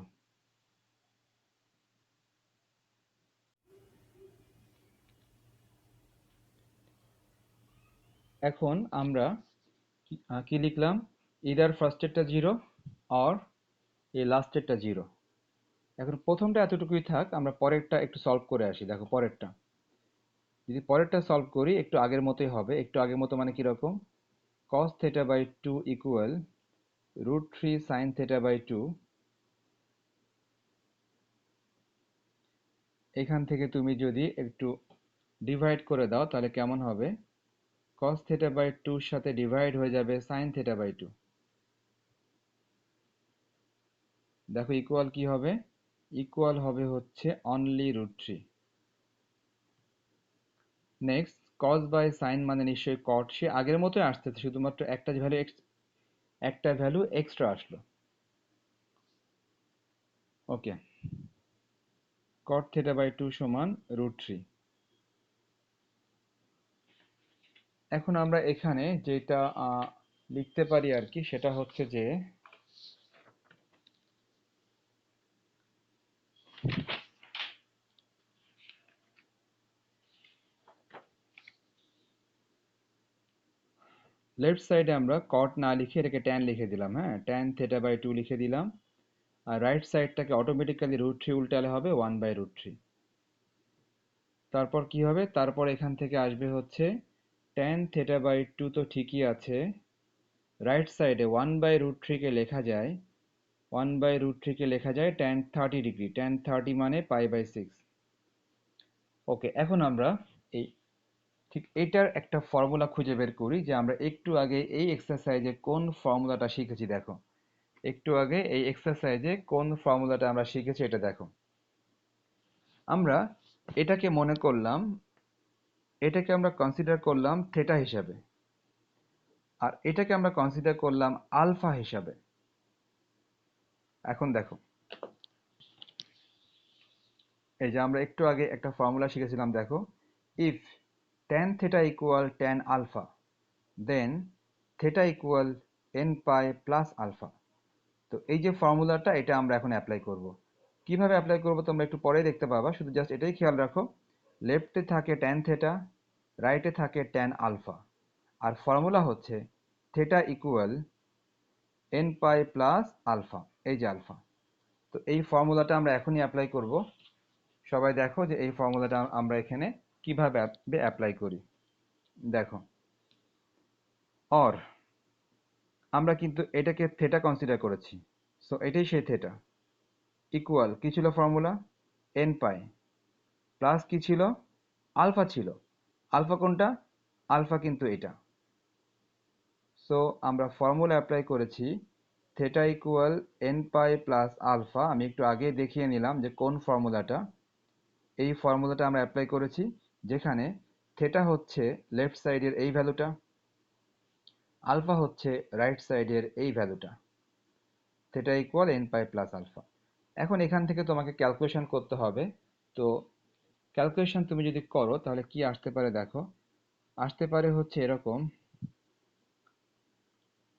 [SPEAKER 1] এখন আমরা কি লিখলাম, ইদার ফার্স্টেরটা জিরো অর এই লাস্টেরটা জিরো। এখন প্রথমটা এতটুকুই থাক, আমরা পরেরটা একটু সলভ করে আসি। দেখো পরেরটা, যদি পরেরটা সলভ করি একটু আগের মতোই হবে। একটু আগের মতো মানে কিরকম, cos theta by 2 equal root 3 sin theta by 2। এখান থেকে তুমি যদি একটু ডিভাইড করে দাও তাহলে কেমন হবে, cos theta by 2 এর সাথে ডিভাইড হয়ে যাবে sin theta by 2। দেখো ইকুয়াল কি হবে, ইকুয়াল হবে হচ্ছে only root three. Next, cos by sin মানে নিশ্চয়ই cot, সে আগের মতোই আসতেছে, শুধুমাত্র একটা ভ্যালু এক্সট্রা আসলো। ওকে, cot theta by 2 সমান রুট থ্রি। এখন আমরা এখানে যেটা লিখতে পারি আর কি, সেটা হচ্ছে যে লেফট সাইডে আমরা কট না লিখে এটাকে ট্যান লিখে দিলাম। হ্যাঁ, ট্যান থেটা বাই টু লিখে দিলাম। আর রাইট সাইডটাকে অটোমেটিক্যালি রুট থ্রি উল্টালে হবে ওয়ান বাই রুট থ্রি। তারপর কি হবে, তারপর এখান থেকে আসবে হচ্ছে ট্যান থেটা বাই টু, তো ঠিকই আছে। রাইট সাইডে ওয়ান বাই রুট থ্রিকে লেখা যায়, ওয়ান বাই রুট থ্রিকে লেখা যায় ট্যান 30 ডিগ্রি, ট্যান 30 মানে পাই বাই সিক্স। ওকে, এখন আমরা এই ঠিক এটার একটা ফর্মুলা খুঁজে বের করি, যে আমরা একটু আগে এই এক্সারসাইজে কোন ফর্মুলাটা শিখেছি। দেখো একটু আগে এই এক্সারসাইজে কোন ফর্মুলাটা আমরা শিখেছি, এটা দেখো। আমরা এটাকে মনে করলাম এটাকে আমরা কনসিডার করলাম থেটা হিসাবে, আর এটাকে আমরা কনসিডার করলাম আলফা হিসাবে। এখন দেখো, এই যে আমরা একটু আগে একটা ফর্মুলা শিখেছিলাম, দেখো, if tan theta equal tan alpha, then theta equal n pi plus alpha। তো এই যে ফর্মুলাটা, এটা আমরা এখন অ্যাপ্লাই করব। কিভাবে অ্যাপ্লাই করব তোমরা একটু পরেই দেখতে পাবা, শুধু জাস্ট এটাই খেয়াল রাখো, লেফটে থাকে tan theta, রাইটে থাকে tan alpha, আর ফর্মুলা হচ্ছে theta equal n pi plus alpha, এই যে আলফা। তো এই ফর্মুলাটা আমরা এখনই অ্যাপ্লাই করব। সবাই দেখো যে এই ফর্মুলাটা আমরা এখানে কিভাবে অ্যাপ্লাই করি। দেখো, অর আমরা কিন্তু এটাকে থেটা কনসিডার করেছি, সো এটাই সেই থেটা, ইকুয়াল কি ছিল ফর্মুলা, এন পাই, প্লাস কি ছিল, আলফা ছিল। আলফা কোনটা, আলফা কিন্তু এটা। সো আমরা ফর্মুলা অ্যাপ্লাই করেছি theta equal n pi plus alpha. আমি একটু আগে দেখিয়ে নিলাম যে কোন ফর্মুলাটা। এই ফর্মুলাটা আমরা অ্যাপ্লাই করেছি, যেখানে থেটা হচ্ছে লেফট সাইডের এই ভ্যালুটা, আলফা হচ্ছে রাইট সাইডের এই ভ্যালুটা, theta equal n pi plus alpha. এখন এখান থেকে তোমাকে ক্যালকুলেশন করতে হবে। তো ক্যালকুলেশন তুমি যদি করো তাহলে কি আসতে পারে, দেখো, আসতে পারে হচ্ছে এরকম,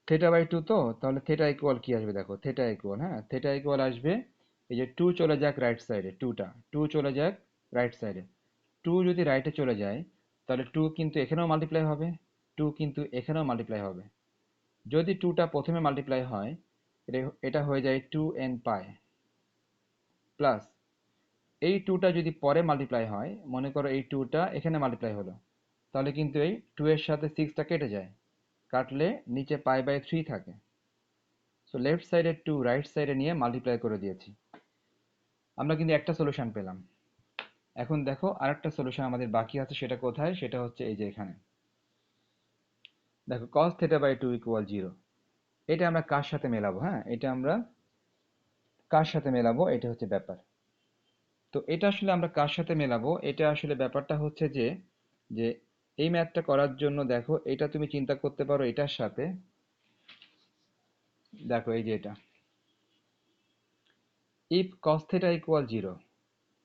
[SPEAKER 1] থেটা বাই টু, তো তাহলে থেটা ইকুয়াল কি আসবে, দেখো, থেটা ইকুয়াল, হ্যাঁ, থেটা ইকুয়াল আসবে, এই যে টু চলে যাক রাইট সাইডে, টু চলে যাক রাইট সাইডে, টু যদি রাইটে চলে যায় তাহলে টু কিন্তু এখানেও মাল্টিপ্লাই হবে, টু কিন্তু এখানেও মাল্টিপ্লাই হবে। যদি টুটা প্রথমে মাল্টিপ্লাই হয়, এটা হয়ে যায় টু এন পাই, প্লাস এই টুটা যদি পরে মাল্টিপ্লাই হয়, মনে করো এই টুটা এখানে মাল্টিপ্লাই হলো, তাহলে কিন্তু এই টু এর সাথে সিক্সটা কেটে যায়, কাটলে নিচে পাই বাই থ্রি থাকে। সো লেফট সাইডে টু রাইট সাইডে নিয়ে মাল্টিপ্লাই করে দিয়েছি, আমরা কিন্তু একটা সলিউশন পেলাম। এখন দেখো আরেকটা সলিউশন আমাদের বাকি আছে, সেটা কোথায়, সেটা হচ্ছে এই যে এখানে। দেখো cos theta by two equal zero, এটা আমরা কার সাথে মেলাবো, হ্যাঁ, এটা আমরা কার সাথে মেলাবো, এটা হচ্ছে ব্যাপার। তো এটা আসলে আমরা কার সাথে মেলাবো, এটা আসলে ব্যাপারটা হচ্ছে যে, যে এই ম্যাথটা করার জন্য দেখো, এটা তুমি চিন্তা করতে পারো এটার সাথে। দেখো এই যে এটা, if cos theta equal zero,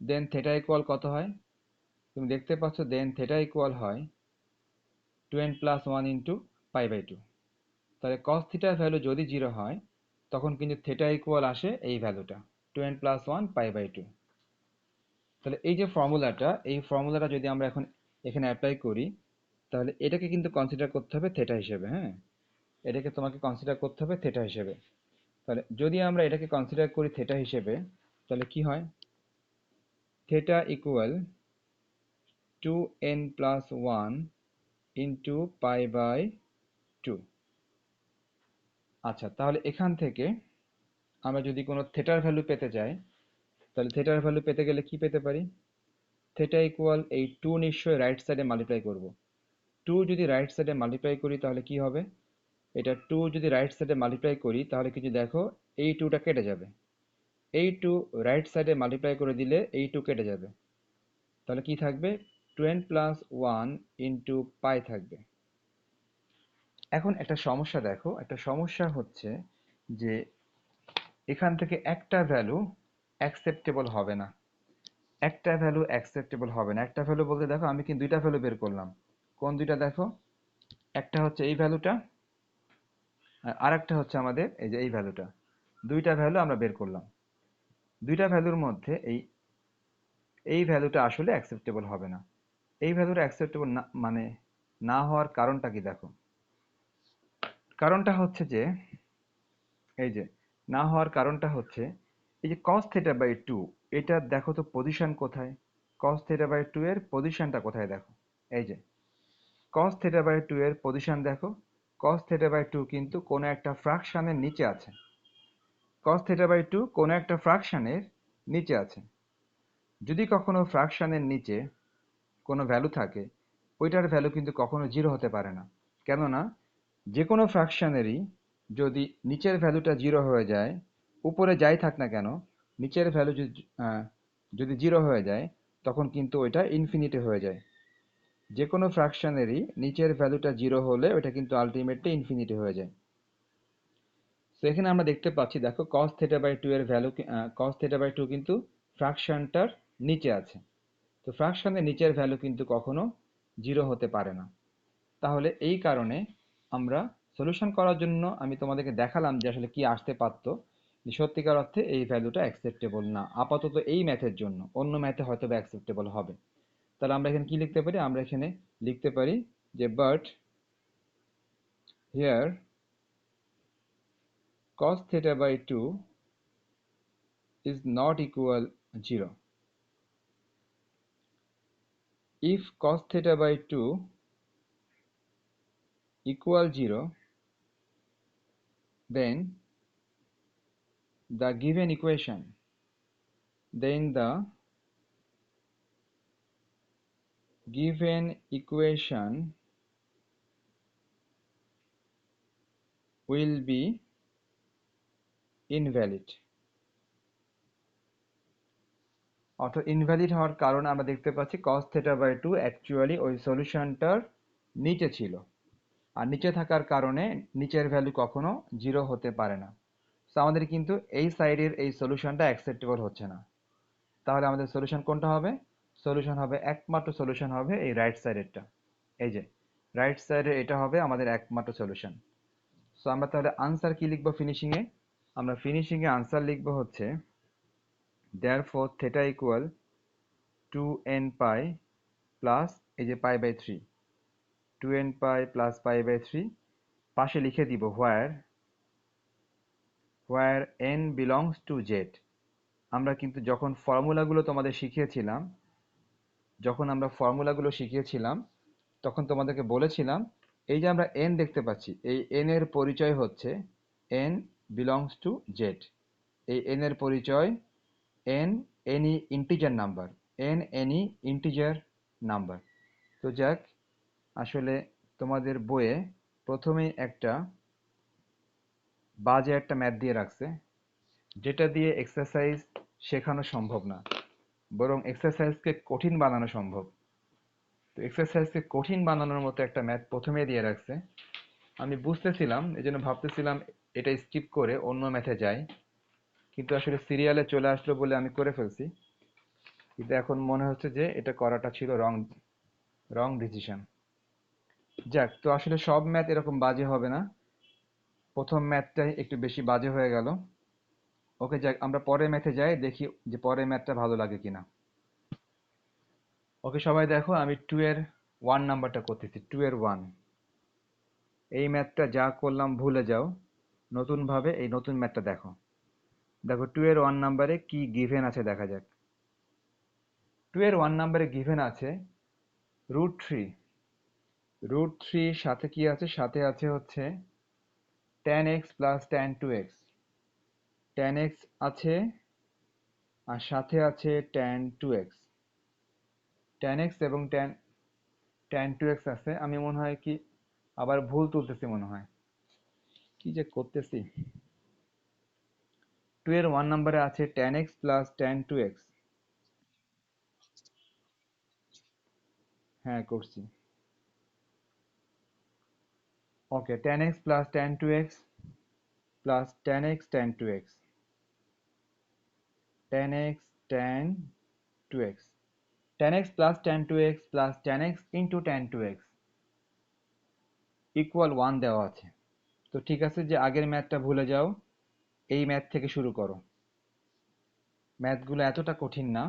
[SPEAKER 1] then theta equal কত হয়, তুমি দেখতে পাচ্ছ, দেন থেটা ইকুয়াল হয় two n plus one into pi by two. তাহলে cos থিটার ভ্যালু যদি জিরো হয়, তখন কিন্তু থেটা ইকুয়াল আসে এই ভ্যালুটা, two n plus one pi by two. তাহলে এই যে ফর্মুলাটা, এই ফর্মুলাটা যদি আমরা এখন এখানে অ্যাপ্লাই করি, তাহলে এটাকে কিন্তু কনসিডার করতে হবে থেটা হিসেবে, হ্যাঁ, এটাকে তোমাকে কনসিডার করতে হবে থেটা হিসেবে। তাহলে যদি আমরা এটাকে কনসিডার করি থেটা হিসেবে, তাহলে কি হয়, theta equal two n plus one into pi by two. আচ্ছা, তাহলে এখান থেকে আমরা যদি কোনো থেটার ভ্যালু পেতে চাই, তাহলে থেটার ভ্যালু পেতে গেলে কি পেতে পারি, থেটা ইকুয়াল এই টু নিশ্চয়ই রাইট সাইডে মাল্টিপ্লাই করব। টু যদি রাইট সাইডে মাল্টিপ্লাই করি তাহলে কি হবে, এটা টু যদি রাইট সাইডে মাল্টিপ্লাই করি তাহলে কিছু দেখো, এই টুটা কেটে যাবে, এই টু রাইট সাইডে মাল্টিপ্লাই করে দিলে এই টু কেটে যাবে, তাহলে কি থাকবে, two n plus one into pi থাকবে। এখন একটা সমস্যা দেখো, একটা সমস্যা হচ্ছে যে এখান থেকে একটা ভ্যালু অ্যাকসেপ্টেবল হবে না, একটা ভ্যালু অ্যাকসেপ্টেবল হবে না। একটা ভ্যালু বলতে দেখো, আমি কিন্তু দুইটা ভ্যালু বের করলাম। কোন দুইটা দেখো, একটা হচ্ছে এই ভ্যালুটা, আর আরেকটা হচ্ছে আমাদের এই যে এই ভ্যালুটা। দুইটা ভ্যালু আমরা বের করলাম, দুইটা ভ্যালুর মধ্যে এই এই ভ্যালুটা আসলে অ্যাকসেপ্টেবল হবে না। এই ভ্যালুটা অ্যাকসেপ্টেবল না মানে না হওয়ার কারণটা কি, দেখো, কারণটা হচ্ছে যে, এই যে না হওয়ার কারণটা হচ্ছে এই যে cos theta বাই টু, এটা দেখো তো পজিশন কোথায়, cos theta বাই টু এর পজিশনটা কোথায়, দেখো, এই যে cos theta বাই টু এর পজিশন দেখো, cos theta বাই টু কিন্তু কোনো একটা ফ্রাকশনের নিচে আছে, cos theta বাই টু কোনো একটা ফ্রাকশনের নিচে আছে। যদি কখনো ফ্রাকশনের নিচে কোনো ভ্যালু থাকে, ওইটার ভ্যালু কিন্তু কখনো জিরো হতে পারে না। কেননা যে কোনো ফ্রাকশনেরই যদি নিচের ভ্যালুটা জিরো হয়ে যায়, উপরে যাই থাক না কেন, নিচের ভ্যালু যদি জিরো হয়ে যায়, তখন কিন্তু ওইটা ইনফিনিটি হয়ে যায়। যে কোনো ফ্র্যাকশনেরই নিচের ভ্যালুটা 0 হলে ওটা কিন্তু আলটিমেটলি ইনফিনিটি হয়ে যায়। তো এখানে আমরা দেখতে পাচ্ছি, দেখো cos থিটা বাই 2 এর ভ্যালু, cos থিটা বাই 2 কিন্তু ফ্র্যাকশনটার নিচে আছে। তো ফ্র্যাকশনের নিচের ভ্যালু কিন্তু কখনো 0 হতে পারে না। তাহলে এই কারণে আমরা সলিউশন করার জন্য আমি তোমাদেরকে দেখালাম যে আসলে কি আসতে পারতো, যে সত্যিকার অর্থে এই ভ্যালুটা অ্যাকসেপ্টেবল না আপাতত এই ম্যাথের জন্য, অন্য ম্যাথে হয়তো বা অ্যাকসেপ্টেবল হবে। তাহলে আমরা এখানে কি লিখতে পারি, আমরা এখানে লিখতে পারি যে but here cos theta by 2 is not equal 0. If cos theta by 2 equal 0, then the given equation, then the given equation will be invalid. অর্থাৎ ইনভ্যালিড হওয়ার কারণ আমরা দেখতে পাচ্ছি cos theta by 2 অ্যাকচুয়ালি ওই সলিউশনটার নিচে ছিল, আর নিচে থাকার কারণে নিচের ভ্যালু কখনো 0 হতে পারে না। তো আমাদের কিন্তু এই সাইডের এই সলিউশনটা অ্যাকসেপ্টেবল হচ্ছে না। তাহলে আমাদের সলিউশন কোনটা হবে? সলিউশন হবে, একমাত্র সলিউশন হবে এই রাইট সাইডেরটা। এই যে রাইট সাইডে এটা হবে আমাদের একমাত্র সলিউশন। সো আমরা তাহলে আনসার কি লিখবো ফিনিশিং এ? আমরা ফিনিশিং এ আনসার লিখবো হচ্ছে therefore theta equal 2n pi plus এই যে pi by 3, 2n pi plus pi by 3, পাশে লিখে দিব where n belongs to z। আমরা কিন্তু যখন ফর্মুলাগুলো তোমাদের শিখিয়েছিলাম, তখন তোমাদেরকে বলেছিলাম এই যে আমরা n দেখতে পাচ্ছি, এই n এর পরিচয় হচ্ছে n belongs to z। এই n এর পরিচয় n any integer number, n any integer number. তো যাক, আসলে তোমাদের বইয়ে প্রথমেই একটা বাজে একটা ম্যাথ দিয়ে রাখছে, যেটা দিয়ে এক্সারসাইজ শেখানো সম্ভব না, বরং এক্সারসাইজকে কঠিন বানানো সম্ভব। তো এক্সারসাইজকে কঠিন বানানোর মতো একটা ম্যাথ প্রথমে দিয়ে রাখছে। আমি বুঝতেছিলাম, এই জন্য ভাবতেছিলাম এটা স্কিপ করে অন্য ম্যাথে যাই, কিন্তু আসলে সিরিয়ালে চলে আসলো বলে আমি করে ফেলছি। কিন্তু এখন মনে হচ্ছে যে এটা করাটা ছিল রং রং ডিসিশন। যাক, তো আসলে সব ম্যাথ এরকম বাজে হবে না, প্রথম ম্যাথটাই একটু বেশি বাজে হয়ে গেল। ওকে যাক, আমরা পরের ম্যাথে যাই, দেখি যে পরের ম্যাথটা ভালো লাগে কিনা। ওকে সবাই দেখো, আমি 2 এর 1 নাম্বারটা করতেছি, 2 এর 1। এই ম্যাথটা যা করলাম ভুলে যাও, নতুনভাবে এই নতুন ম্যাথটা দেখো। দেখো 2 এর 1 নাম্বারে কি গিভেন আছে দেখা যাক। 2 এর 1 নাম্বারে গিভেন আছে √3। √3 সাথে কি আছে? সাথে আছে হচ্ছে tan x plus tan 2x। tan x আছে আর সাথে আছে tan 2x। tan x এবং tan 2x আছে। আমি মনে হয় কি আবার ভুল তুলতেছি মনে হয়, কি যে করতেছি। 2 এর 1 নাম্বারে আছে tan x plus tan 2x। হ্যাঁ করছি। ওকে, tan x plus tan 2x plus tan x tan 2x, tan x tan 2x, tan x plus tan 2x plus tan x into tan 2x equal 1 দেওয়া আছে। তো ঠিক আছে, যে আগের ম্যাথটা ভুলে যাও, এই ম্যাথ থেকে শুরু করো। ম্যাথগুলো এতটা কঠিন না,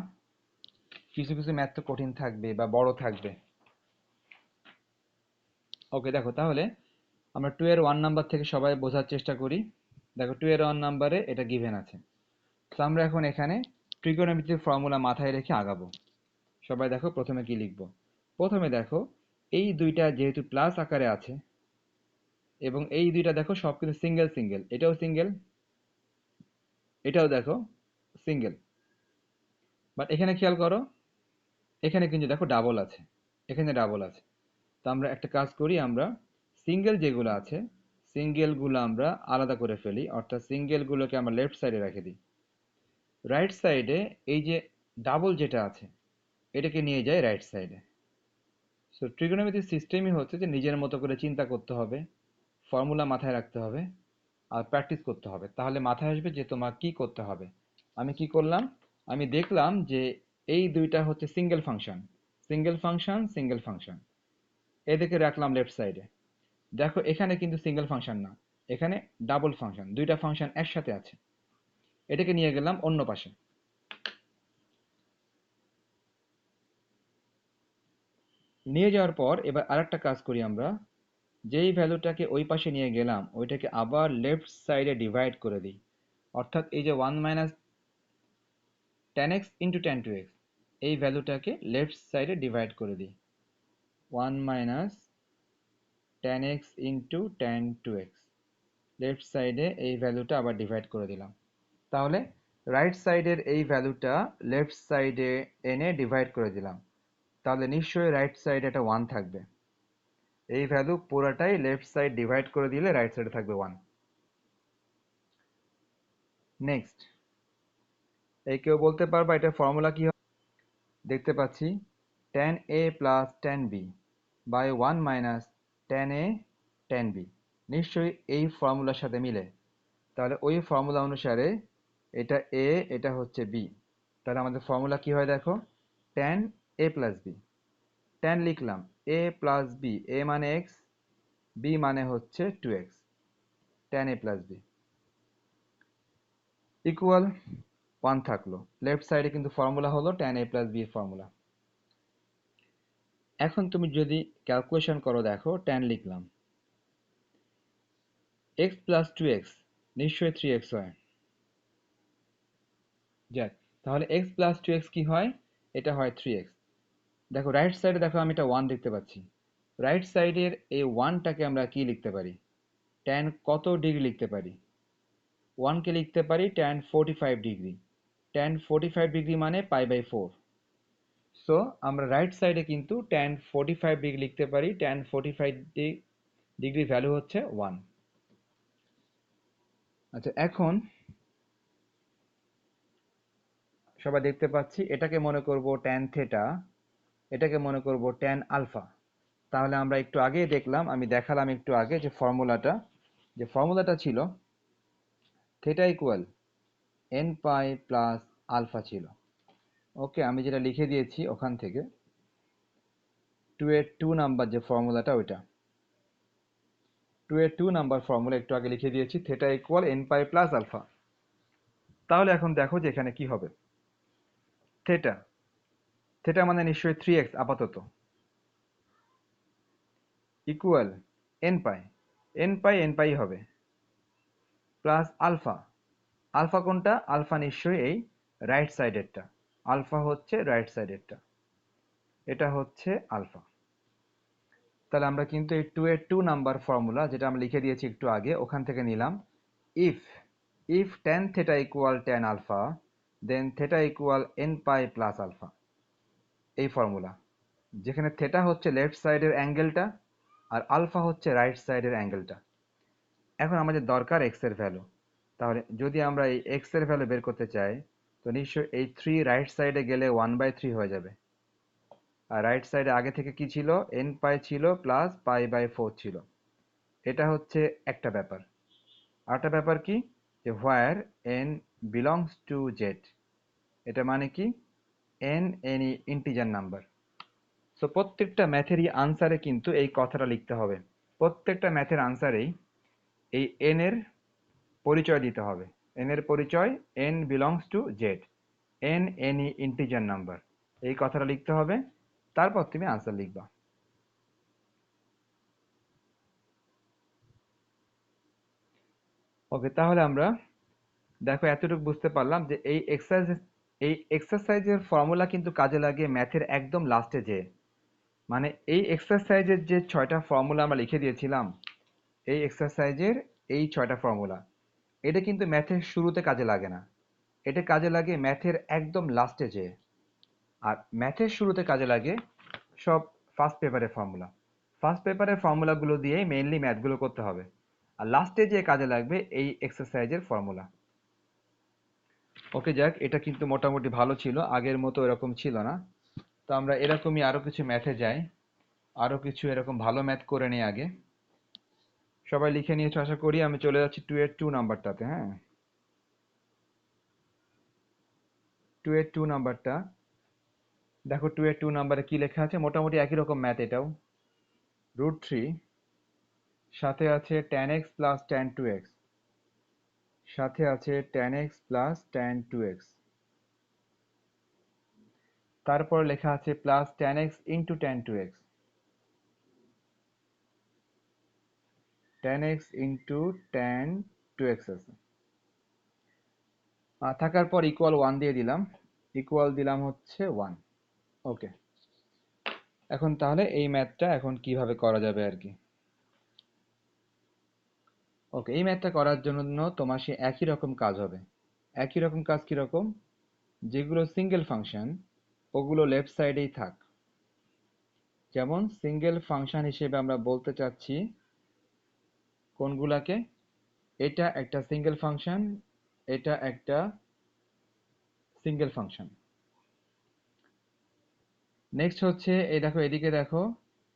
[SPEAKER 1] কিছু কিছু ম্যাথ তো কঠিন থাকবে বা বড় থাকবে। ওকে দেখো, তাহলে আমরা 2 এর 1 নাম্বার থেকে সবাই বোঝার চেষ্টা করি। দেখো 2 এর 1 নাম্বারে এটা গিভেন আছে। তো আমরা এখন এখানে ট্রিগোনোমেট্রির ফর্মুলা মাথায় রেখে আগাবো। সবাই দেখো প্রথমে কি লিখবো। প্রথমে দেখো এই দুইটা যেহেতু প্লাস আকারে আছে, এবং এই দুইটা দেখো সবকিছু সিঙ্গেল সিঙ্গেল, এটাও সিঙ্গেল, এটাও দেখো সিঙ্গেল। বাট এখানে খেয়াল করো, এখানে কিন্তু দেখো ডাবল আছে, এখানে ডাবল আছে। তো আমরা একটা কাজ করি, আমরা সিঙ্গেল যেগুলো আছে সিঙ্গেলগুলো আমরা আলাদা করে ফেলি, অর্থাৎ সিঙ্গেলগুলোকে আমরা লেফট সাইডে রেখে দিই। রাইট সাইডে এই যে ডাবল যেটা আছে এটাকে নিয়ে যাই রাইট সাইডে। সো ট্রিগোনোমেট্রি সিস্টেমই হচ্ছে যে নিজের মতো করে চিন্তা করতে হবে, ফর্মুলা মাথায় রাখতে হবে, আর প্র্যাকটিস করতে হবে, তাহলে মাথায় আসবে যে তোমার কি করতে হবে। আমি কি করলাম, আমি দেখলাম যে এই দুইটা হচ্ছে single function, single function, single function, এদিকে রাখলাম লেফট সাইডে। দেখো এখানে কিন্তু সিঙ্গেল ফাংশন না, এখানে ডাবল ফাংশন, দুইটা ফাংশন একসাথে আছে। এটাকে নিয়ে গেলাম অন্য পাশে। নিয়ে যাওয়ার পর এবার আরেকটা কাজ করি আমরা, যেই ভ্যালুটাকে ওই পাশে নিয়ে গেলাম ওইটাকে আবার লেফট সাইডে ডিভাইড করে দিই। অর্থাৎ এই যে 1 মাইনাস 10x ইন্টু 10 2x, এই ভ্যালুটাকে লেফট সাইডে ডিভাইড করে দিই। 1 minus 10x into 10 2x, left সাইডে এই ভ্যালুটা আবার ডিভাইড করে দিলাম। তাহলে রাইট সাইডের এই ভ্যালুটা লেফট সাইডে এনে ডিভাইড করে দিলাম, তাহলে নিশ্চয়ই রাইট সাইডে একটা 1 থাকবে। এই ভ্যালু পুরাটাই লেফট সাইড ডিভাইড করে দিলে রাইট সাইডে থাকবে 1। নেক্সট, এই কেউ বলতে পারবা এটা ফর্মুলা কি হবে? দেখতে পাচ্ছি tan a plus tan b by 1 minus tan a tan b, নিশ্চয়ই এই ফর্মুলার সাথে মিলে। তাহলে ওই ফর্মুলা অনুসারে এটা a, এটা হচ্ছে b, তাহলে আমাদের ফর্মুলা কি হয় দেখো, tan a plus b। tan লিখলাম, a প্লাস b, a মানে x, b মানে হচ্ছে 2x, tan a plus b equal 1 থাকলো। লেফট সাইডে কিন্তু ফর্মুলা হলো tan a প্লাস b এর ফর্মুলা। এখন তুমি যদি ক্যালকুলেশন করো, দেখো tan লিখলাম, x প্লাস 2x নিশ্চয়ই 3x হয়। যাক, তাহলে x প্লাস 2x কি হয়, এটা হয় 3x। দেখো রাইট সাইডে, দেখো আমি এটা 1 দেখতে পাচ্ছি। রাইট সাইডের এই 1টাকে আমরা কি লিখতে পারি, tan কত ডিগ্রি লিখতে পারি, 1 কে লিখতে পারি tan 45 ডিগ্রি। tan 45 ডিগ্রি মানে পাই বাই 4। সো আমরা রাইট সাইডে কিন্তু tan 45 ডিগ্রি লিখতে পারি, tan 45 ডিগ্রি ভ্যালু হচ্ছে 1। আচ্ছা, এখন সবাই দেখতে পাচ্ছি এটাকে মনে করব tan থেটা, এটাকে মনে করব tan আলফা। তাহলে আমরা একটু আগেই দেখলাম, আমি দেখালাম একটু আগে যে ফর্মুলাটা ছিল theta equal n pi plus alpha ছিল। ওকে, আমি যেটা লিখে দিয়েছি ওখান থেকে 2 এর 2 নাম্বার যে ফর্মুলাটা, ওইটা 2 এর 2 নাম্বার ফর্মুলা একটু আগে লিখে দিয়েছি, theta equal n pi plus alpha. তাহলে এখন দেখো যে এখানে কি হবে, থেটা, থেটা মানে নিশ্চয়ই 3x আপাতত, ইকুয়াল n পাই, n পাই হবে, প্লাস আলফা, আলফা কোনটা, আলফা নিশ্চয়ই এই রাইট সাইডেরটা, আলফা হচ্ছে রাইট সাইডেরটা, এটা হচ্ছে আলফা। তাহলে আমরা কিন্তু এই 2 এর 2 নাম্বার ফর্মুলা যেটা আমরা লিখে দিয়েছি একটু আগে ওখান থেকে নিলাম, if if tan theta equal tan alpha, then theta equal n pi plus alpha, এই ফর্মুলা, যেখানে থেটা হচ্ছে লেফট সাইডের অ্যাঙ্গেলটা আর আলফা হচ্ছে রাইট সাইডের অ্যাঙ্গেলটা। এখন আমাদের দরকার এক্স এর ভ্যালু, তাহলে যদি আমরা এই এক্স এর ভ্যালু বের করতে চাই, তো নিশ্চয়ই এই 3 রাইট সাইডে গেলে 1/3 হয়ে যাবে। আর রাইট সাইডে আগে থেকে কি ছিল, n পাই ছিল প্লাস পাই বাই 4 ছিল। এটা হচ্ছে একটা ব্যাপার। আরেকটা ব্যাপার কি, যে হোয়ার n বিলংস টু জেড, এটা মানে কি, n any integer number. So প্রত্যেকটা ম্যাথেরই আনসারে কিন্তু এই কথাটা লিখতে হবে, প্রত্যেকটা ম্যাথের আনসারেই এই n এর পরিচয় দিতে হবে। n এর পরিচয়, n belongs to Z, n any integer number, এই কথাটা লিখতে হবে, তারপর তুমি আনসার লিখবা। ওকে, তাহলে আমরা দেখো এতটুকু বুঝতে পারলাম যে এই এক্সারসাইজের ফর্মুলা কিন্তু কাজে লাগে ম্যাথের একদম লাস্টে যে, মানে এই এক্সারসাইজের যে 6টা ফর্মুলা আমরা লিখে দিয়েছিলাম, এই এক্সারসাইজের এই 6টা ফর্মুলা, এটা কিন্তু ম্যাথের শুরুতে কাজে লাগে না, এটা কাজে লাগে ম্যাথের একদম লাস্টে যে। আর ম্যাথের শুরুতে কাজে লাগে সব ফার্স্ট পেপারের ফর্মুলা, ফার্স্ট পেপারের ফর্মুলাগুলো দিয়েই মেইনলি ম্যাথগুলো করতে হবে, আর লাস্টে যে কাজে লাগবে এই এক্সারসাইজের ফর্মুলা। ওকে, যাক, এটা কিন্তু মোটামুটি ভালো ছিল, আগের মতো এরকম ছিল না। তো আমরা এরকমই আরো কিছু ম্যাথে যাই। আরো কিছু এরকম ভালো ম্যাথ করে নিই আগে। সবাই লিখে নিয়েছো আশা করি। আমি চলে যাচ্ছি 2 এর 2 নাম্বারটাতে। হ্যাঁ, 2 এর 2 নাম্বারটা দেখো। 2 এর 2 নাম্বারে কি লেখা আছে? মোটামুটি একই রকম ম্যাথ এটাও। √3 সাথে আছে tan x plus tan 2x, সাথে আছে tan x plus tan 2x, তারপর লেখা আছে plus tan x into tan 2x, tan x into tan 2x আছে। থাকার পর ইকুয়াল 1 দিয়ে দিলাম, ইকুয়াল দিলাম হচ্ছে 1। ওকে, এখন তাহলে এই ম্যাথটা এখন কিভাবে করা যাবে আর কি। ওকে, এই ম্যাথটা করার জন্য তোমার সে একই রকম কাজ হবে। একই রকম কাজ কিরকম? যেগুলো সিঙ্গেল ফাংশন ওগুলো লেফট সাইডেই থাক। যেমন সিঙ্গেল ফাংশন হিসেবে আমরা বলতে চাচ্ছি কোনগুলাকে? এটা একটা সিঙ্গেল ফাংশন, এটা একটা সিঙ্গেল ফাংশন। নেক্সট হচ্ছে এই দেখো, এদিকে দেখো,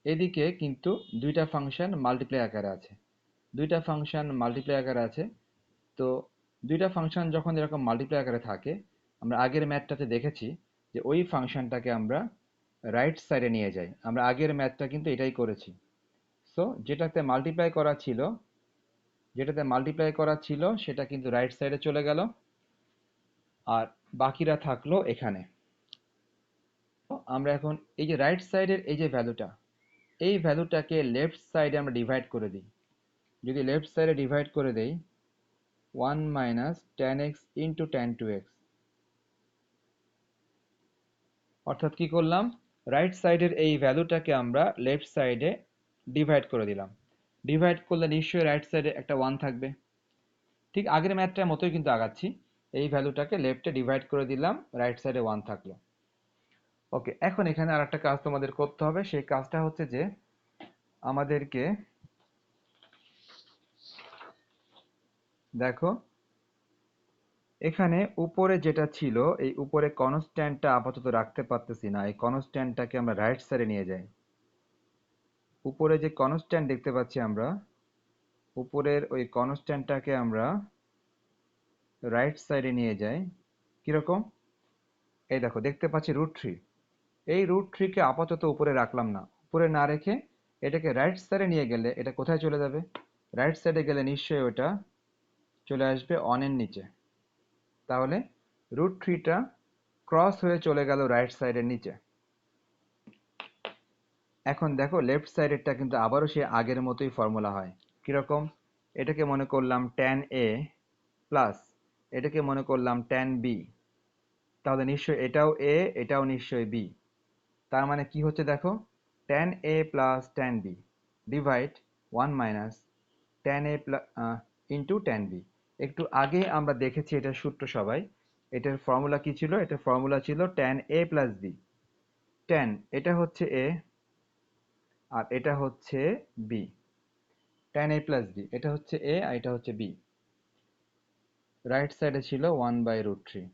[SPEAKER 1] এদিকে কিন্তু দুইটা ফাংশন মাল্টিপ্লাই আকারে আছে। দুইটা ফাংশন মাল্টিপ্লাই আকারে আছে। তো দুইটা ফাংশন যখন এরকম মাল্টিপ্লাই আকারে থাকে, আমরা আগের ম্যাথটাতে দেখেছি যে ওই ফাংশনটাকে আমরা রাইট সাইডে নিয়ে যাই। আমরা আগের ম্যাথটা কিন্তু এটাই করেছি। সো যেটাতে মাল্টিপ্লাই করা ছিল সেটা কিন্তু রাইট সাইডে চলে গেল, আর বাকিরা থাকলো এখানে। তো আমরা এখন এই যে রাইট সাইডের এই যে ভ্যালুটা, এই ভ্যালুটাকে লেফট সাইডে আমরা ডিভাইড করে দিই। যদি লেফট সাইডে ডিভাইড করে দেই 1 minus tan x into tan 2x, অর্থাৎ কি করলাম? রাইট সাইডের এই ভ্যালুটাকে আমরা লেফট সাইডে ডিভাইড করে দিলাম। ডিভাইড করলে নিশ্চয়ই রাইট সাইডে একটা 1 থাকবে। ঠিক আগের ম্যাথটার মতোই কিন্তু আগাচ্ছি। এই ভ্যালুটাকে লেফটে ডিভাইড করে দিলাম, রাইট সাইডে 1 থাকলো। ওকে, এখন এখানে আর একটা কাজ তোমাদের করতে হবে। সেই কাজটা হচ্ছে যে আমাদেরকে দেখো, এখানে উপরে যেটা ছিল এই উপরে কনস্ট্যান্টটা আপাতত রাখতে পারতেছি না। এই কনস্ট্যান্টটাকে আমরা রাইট সাইডে নিয়ে যাই। উপরে যে কনস্ট্যান্ট দেখতে পাচ্ছি আমরা, উপরের ওই কনস্ট্যান্টটাকে আমরা রাইট সাইডে নিয়ে যাই। কিরকম? এই দেখো, দেখতে পাচ্ছি √3। এই √3 কে আপাতত উপরে রাখলাম না। উপরে না রেখে এটাকে রাইট সাইডে নিয়ে গেলে এটা কোথায় চলে যাবে? রাইট সাইডে গেলে নিশ্চয়ই ওটা চলে আসবে 1 এর নিচে। তাহলে √3টা ক্রস হয়ে চলে গেল রাইট সাইডের নিচে। এখন দেখো লেফট সাইডেরটা কিন্তু আবারও সে আগের মতোই ফর্মুলা হয়। কিরকম? এটাকে মনে করলাম tan a প্লাস এটাকে মনে করলাম tan b। তাহলে নিশ্চয়ই এটাও a, এটাও নিশ্চয়ই b। তার মানে কি হচ্ছে দেখো, tan a plus tan b divide 1 minus tan a into tan b। একটু আগে আমরা দেখেছি এটার সূত্র সবাই। এটার ফর্মুলা কি ছিল? এটার ফর্মুলা ছিল tan a plus b। tan এটা হচ্ছে a আর এটা হচ্ছে b। tan a plus b এটা হচ্ছে a আর এটা হচ্ছে b। রাইট সাইডে ছিল 1/√3।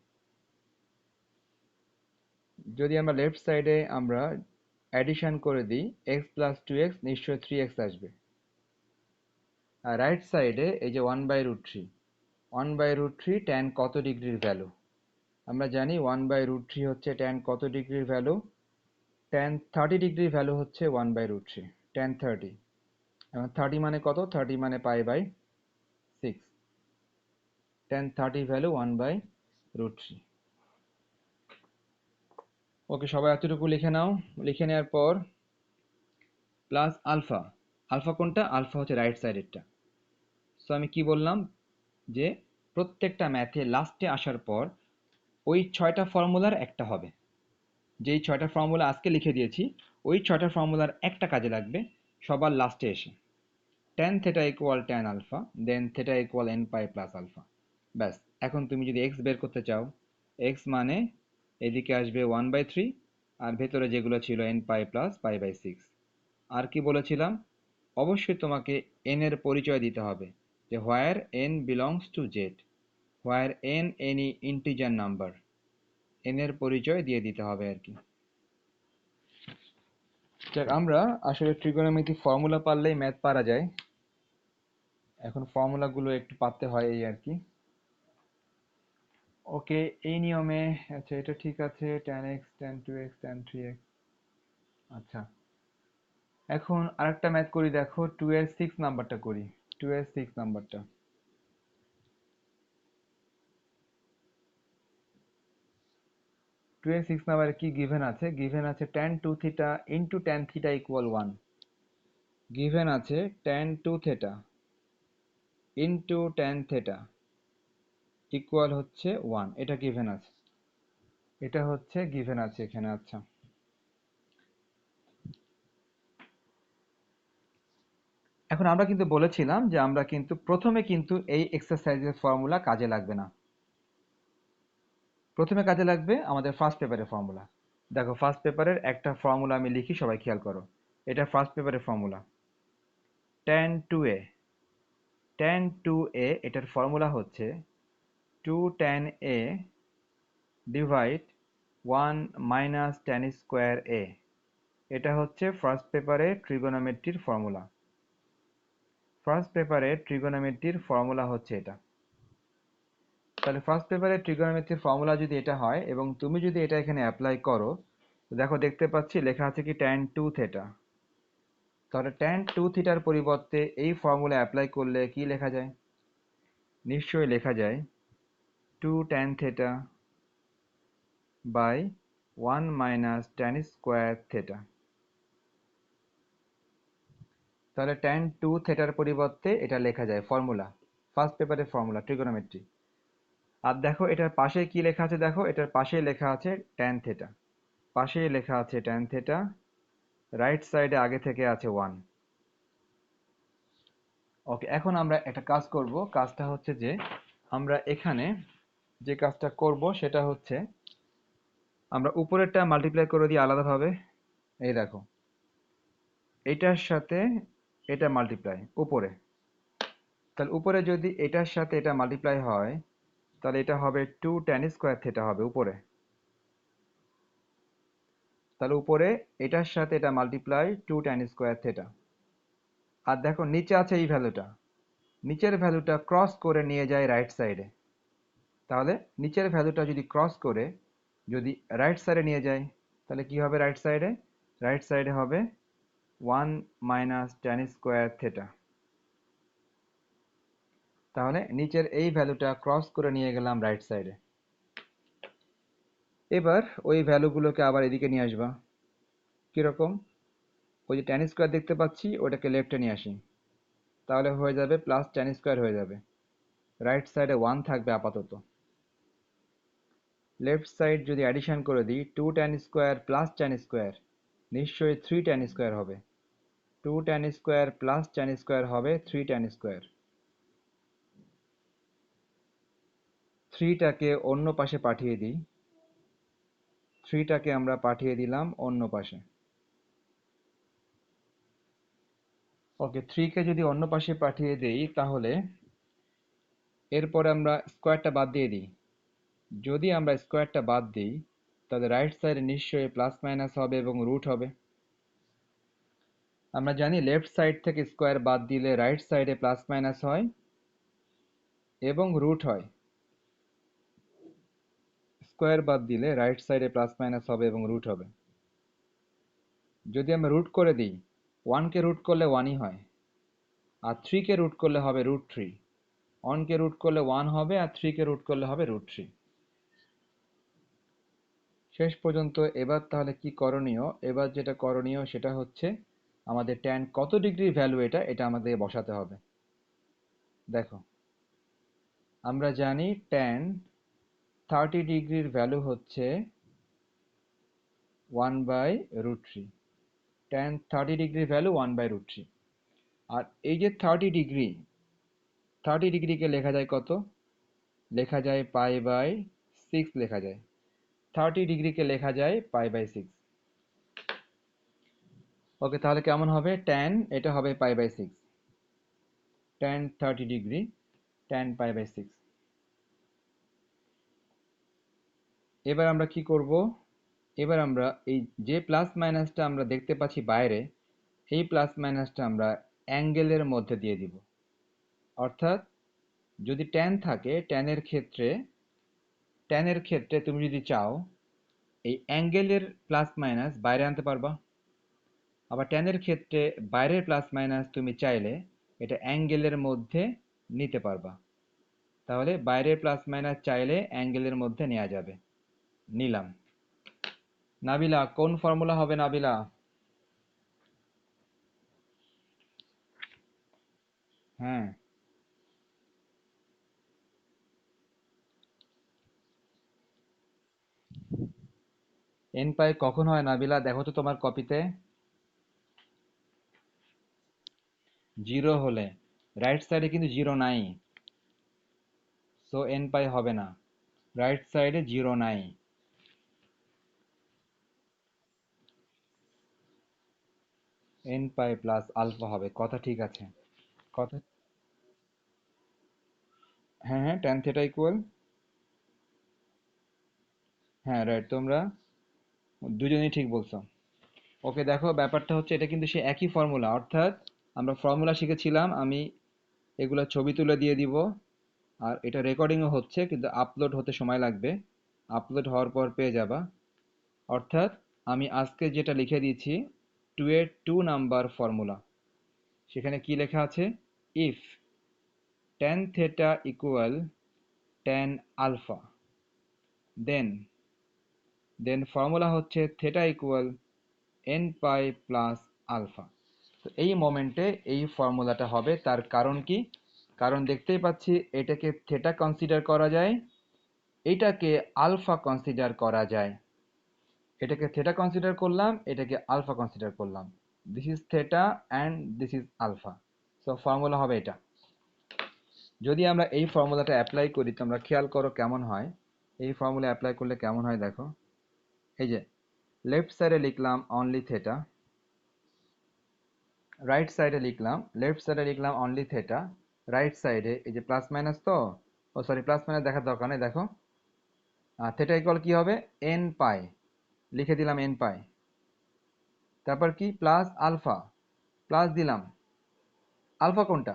[SPEAKER 1] যদি আমরা লেফট সাইডে আমরা অ্যাডিশন করে দিই x প্লাস 2x, নিশ্চয়ই 3x আসবে। আর রাইট সাইডে এই যে 1/√3, 1/√3 tan কত ডিগ্রির ভ্যালু? আমরা জানি 1/√3 হচ্ছে tan কত ডিগ্রির ভ্যালু? tan 30 ডিগ্রির ভ্যালু হচ্ছে 1/√3, tan 30। এখন 30 মানে কত? 30 মানে π/6। tan 30 value 1/√3। ওকে, সবাই এতটুকু লিখে নাও। লিখে নেওয়ার পর প্লাস আলফা। আলফা কোনটা? আলফা হচ্ছে রাইট সাইডেরটা। সো আমি কি বললাম যে প্রত্যেকটা ম্যাথে লাস্টে আসার পর ওই 6টা ফর্মুলার একটা হবে। যেই 6টা ফর্মুলা আজকে লিখে দিয়েছি ওই 6টা ফর্মুলার একটা কাজে লাগবে সবার লাস্টে এসে। tan theta equal tan alpha, then theta equal n pi plus alpha. ব্যাস, এখন তুমি যদি x বের করতে চাও, x মানে এদিকে আসবে 1/3 আর ভেতরে যেগুলো ছিল n পাই প্লাস π/6। আর কি বলেছিলাম? অবশ্যই তোমাকে n এর পরিচয় দিতে হবে, যে হোয়ার n belongs to z, where n any integer number. n এর পরিচয় দিয়ে দিতে হবে আর কি। যাক, আমরা আসলে ট্রিগোনোমেট্রি ফর্মুলা পারলেই ম্যাথ পারা যায়। এখন ফর্মুলাগুলো একটু পারতে হয় এই আর কি। ওকে, এই নিয়মে, আচ্ছা এটা ঠিক আছে, tan x tan 2x tan 3x। আচ্ছা, এখন আরেকটা ম্যাথ করি, দেখো 2 এর 6 নাম্বারটা করি। 2 এর 6 নাম্বারটা, 2 এর 6 নাম্বারে কি গিভেন আছে? গিভেন আছে tan 2 theta into tan theta equal 1। Given আছে tan 2 theta into tan theta equal হচ্ছে 1। এটা গিভেন আছে, এটা হচ্ছে গিভেন আছে এখানে। আচ্ছা, এখন আমরা কিন্তু বলেছিলাম যে আমরা কিন্তু প্রথমে কিন্তু এই এক্সারসাইজের ফর্মুলা কাজে লাগবে না। প্রথমে কাজে লাগবে আমাদের ফার্স্ট পেপারের ফর্মুলা। দেখো, ফার্স্ট পেপারের একটা ফর্মুলা আমি লিখি, সবাই খেয়াল করো। এটা ফার্স্ট পেপারের formula, tan 2a। tan 2a এটার ফর্মুলা হচ্ছে 2 tan a divide 1 minus tan square a। এটা হচ্ছে ফার্স্ট পেপারে ট্রিগোনোমেট্রির ফর্মুলা। ফার্স্ট পেপারে ট্রিগোনোমেট্রির ফর্মুলা হচ্ছে এটা। তাহলে ফার্স্ট পেপারে ট্রিগোনোমেট্রির ফর্মুলা যদি এটা হয় এবং তুমি যদি এটা এখানে অ্যাপ্লাই করো, তো দেখো দেখতে পাচ্ছি লেখা আছে কি tan 2 থিটা। তাহলে tan 2 থিটার পরিবর্তে এই ফর্মুলা অ্যাপ্লাই করলে কি লেখা যায়? নিশ্চয়ই লেখা যায় 2 tan theta by 1 minus tan square theta. তাহলে tan 2 থিটার পরিবর্তে এটা লেখা যায় ফর্মুলা, ফার্স্ট পেপারের ফর্মুলা ট্রিগোনোমেট্রি। আর দেখো এটার পাশে কি লেখা আছে, দেখো এটার পাশে লেখা আছে tan থিটা। পাশেই লেখা আছে tan থিটা, রাইট সাইডে আগে থেকে আছে 1। ওকে, এখন আমরা একটা কাজ করব। কাজটা হচ্ছে যে আমরা এখানে যে কাজটা করব সেটা হচ্ছে আমরা উপরেরটা মাল্টিপ্লাই করে দিই আলাদাভাবে। এই দেখো, এটার সাথে এটা মাল্টিপ্লাই উপরে। তাহলে উপরে যদি এটার সাথে এটা মাল্টিপ্লাই হয়, তাহলে এটা হবে 2 tan স্কোয়ার থিটা হবে উপরে। তাহলে উপরে এটার সাথে এটা মাল্টিপ্লাই 2 tan স্কোয়ার থিটা। আর দেখো নিচে আছে এই ভ্যালুটা, নিচের ভ্যালুটা ক্রস করে নিয়ে যায় রাইট সাইডে। তাহলে নিচের ভ্যালুটা যদি ক্রস করে যদি রাইট সাইডে নিয়ে যায়, তাহলে কি হবে রাইট সাইডে? রাইট সাইডে হবে 1 মাইনাস tan স্কোয়ার থিটা। তাহলে নিচের এই ভ্যালুটা ক্রস করে নিয়ে গেলাম রাইট সাইডে। এবার ওই ভ্যালুগুলোকে আবার এদিকে নিয়ে আসবা। কিরকম? ওই যে tan স্কোয়ার দেখতে পাচ্ছি ওটাকে লেফটে নিয়ে আসি, তাহলে হয়ে যাবে প্লাস tan স্কোয়ার হয়ে যাবে। রাইট সাইডে 1 থাকবে আপাতত। লেফট সাইড যদি অ্যাডিশন করে দিই 2 tan square plus tan square, নিশ্চয়ই 3 tan স্কোয়ার হবে। 2 tan square plus tan square হবে 3 tan স্কোয়ার। 3টাকে অন্য পাশে পাঠিয়ে দিই। 3টাকে আমরা পাঠিয়ে দিলাম অন্য পাশে। ওকে, 3কে যদি অন্য পাশে পাঠিয়ে দেই তাহলে এরপরে আমরা স্কোয়ারটা বাদ দিয়ে দিই। যদি আমরা স্কোয়ারটা বাদ দিই তাহলে রাইট সাইডে নিশ্চয়ই প্লাস মাইনাস হবে এবং রুট হবে। আমরা জানি লেফট সাইড থেকে স্কোয়ার বাদ দিলে রাইট সাইডে প্লাস মাইনাস হয় এবং রুট হয়। স্কোয়ার বাদ দিলে রাইট সাইডে প্লাস মাইনাস হবে এবং রুট হবে। যদি আমরা রুট করে দিই, 1কে রুট করলে 1ই হয়, আর 3কে রুট করলে হবে √3। 1কে রুট করলে 1 হবে আর 3কে রুট করলে হবে √3। শেষ পর্যন্ত এবার তাহলে কি করণীয়? এবার যেটা করণীয় সেটা হচ্ছে আমাদের ট্যান কত ডিগ্রির ভ্যালু এটা এটা আমাদের বসাতে হবে। দেখো, আমরা জানি ট্যান 30 ডিগ্রির ভ্যালু হচ্ছে 1/√3। ট্যান 30 ডিগ্রির ভ্যালু 1/√3। আর এই যে 30 ডিগ্রিকে লেখা যায় কত? লেখা যায় π/6 লেখা যায়। 30 ডিগ্রিকে লেখা যায় π/6। ওকে, তাহলে কেমন হবে? ট্যান এটা হবে π/6, ট্যান 30 ডিগ্রি ট্যান π/6। এবার আমরা কি করব? এবার আমরা এই যে প্লাস মাইনাসটা আমরা দেখতে পাচ্ছি বাইরে, এই প্লাস মাইনাসটা আমরা অ্যাঙ্গেলের মধ্যে দিয়ে দিব। অর্থাৎ যদি ট্যানের ক্ষেত্রে তুমি যদি চাও এই অ্যাঙ্গেলের প্লাস মাইনাস বাইরে আনতে পারবা। আবার ট্যানের ক্ষেত্রে বাইরের প্লাস মাইনাস তুমি চাইলে এটা অ্যাঙ্গেলের মধ্যে নিতে পারবা। তাহলে বাইরের প্লাস মাইনাস চাইলে অ্যাঙ্গেলের মধ্যে নেওয়া যাবে। নিলাম। নাবিলা, কোন ফর্মুলা হবে নাবিলা? হ্যাঁ, এন পাই কখন হয় নাবিলা, দেখো তো তোমার কপিতে। জিরো হলে, রাইট সাইডে কিন্তু জিরো নাই, সো এন পাই হবে না। রাইট সাইডে জিরো নাই। এন পাই প্লাস আলফা হবে, কথা ঠিক আছে। কথা, হ্যাঁ হ্যাঁ, ট্যান থিটা ইকুয়াল, হ্যাঁ রাইট, তোমরা দুজনেই ঠিক বলছো। ওকে, দেখো ব্যাপারটা হচ্ছে এটা কিন্তু সে একই ফর্মুলা, অর্থাৎ আমরা ফর্মুলা শিখেছিলাম, আমি এগুলা ছবি তুলে দিয়ে দিব। আর এটা রেকর্ডিংও হচ্ছে, কিন্তু আপলোড হতে সময় লাগবে। আপলোড হওয়ার পর পেয়ে যাবা। অর্থাৎ আমি আজকে যেটা লিখে দিয়েছি, 2 এর 2 নাম্বার ফর্মুলা, সেখানে কি লেখা আছে? If tan theta equal tan alpha, then then formula হচ্ছে theta equal n pi plus alpha. তো এই মোমেন্টে এই ফর্মুলাটা হবে, তার কারণ কি? কারণ দেখতেই পাচ্ছি এটাকে থেটা কনসিডার করা যায়, এটাকে আলফা কনসিডার করা যায়। এটাকে থেটা কনসিডার করলাম, এটাকে আলফা কনসিডার করলাম। This is theta and this is alpha. So formula হবে এটা। যদি আমরা এই ফর্মুলাটা অ্যাপ্লাই করি, তোমরা খেয়াল করো কেমন হয়। এই ফর্মুলা অ্যাপ্লাই করলে কেমন হয় দেখো। এই যে লেফট সাইডে লিখলাম অনলি থেটা, রাইট সাইডে লিখলাম, লেফট সাইডে লিখলাম অনলি থেটা, রাইট সাইডে এই যে প্লাস মাইনাস, তো ও সরি, প্লাস মাইনাস দেখার দরকার নেই, দেখো থেটা ইকুয়াল কি হবে? এন পাই, লিখে দিলাম এন পাই। তারপর কি? প্লাস আলফা, প্লাস দিলাম। আলফা কোনটা?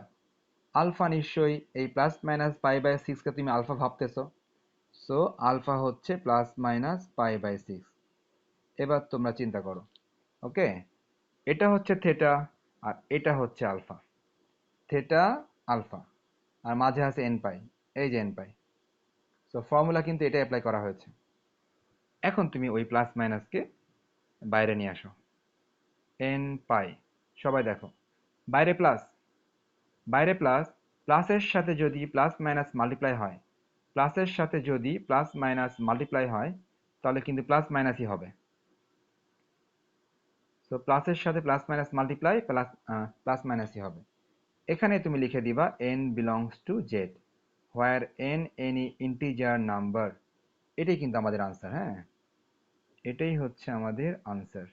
[SPEAKER 1] আলফা নিশ্চয়ই এই প্লাস মাইনাস পাই বাই সিক্সকে তুমি আলফা ভাবতেছো, সো আলফা হচ্ছে plus minus pi by six. এবার তোমরা চিন্তা করো। ওকে, এটা হচ্ছে থেটা আর এটা হচ্ছে আলফা। থেটা, আলফা, আর মাঝে আছে এন পাই, এই যে এন পাই। সো ফর্মুলা কিন্তু এটা অ্যাপ্লাই করা হয়েছে। এখন তুমি ওই প্লাস মাইনাসকে বাইরে নিয়ে আসো। এন পাই, সবাই দেখো, বাইরে প্লাস, বাইরে প্লাস, প্লাসের সাথে যদি প্লাস মাইনাস মাল্টিপ্লাই হয়, প্লাসের সাথে যদি প্লাস মাইনাস মাল্টিপ্লাই হয়, তাহলে কিন্তু প্লাস মাইনাসই হবে। সো প্লাসের সাথে plus minus multiply, plus plus মাইনাসই হবে। এখানে তুমি লিখে দিবা n belongs to z, where n any integer number। এটাই কিন্তু আমাদের আনসার, হ্যাঁ, এটাই হচ্ছে আমাদের আনসার।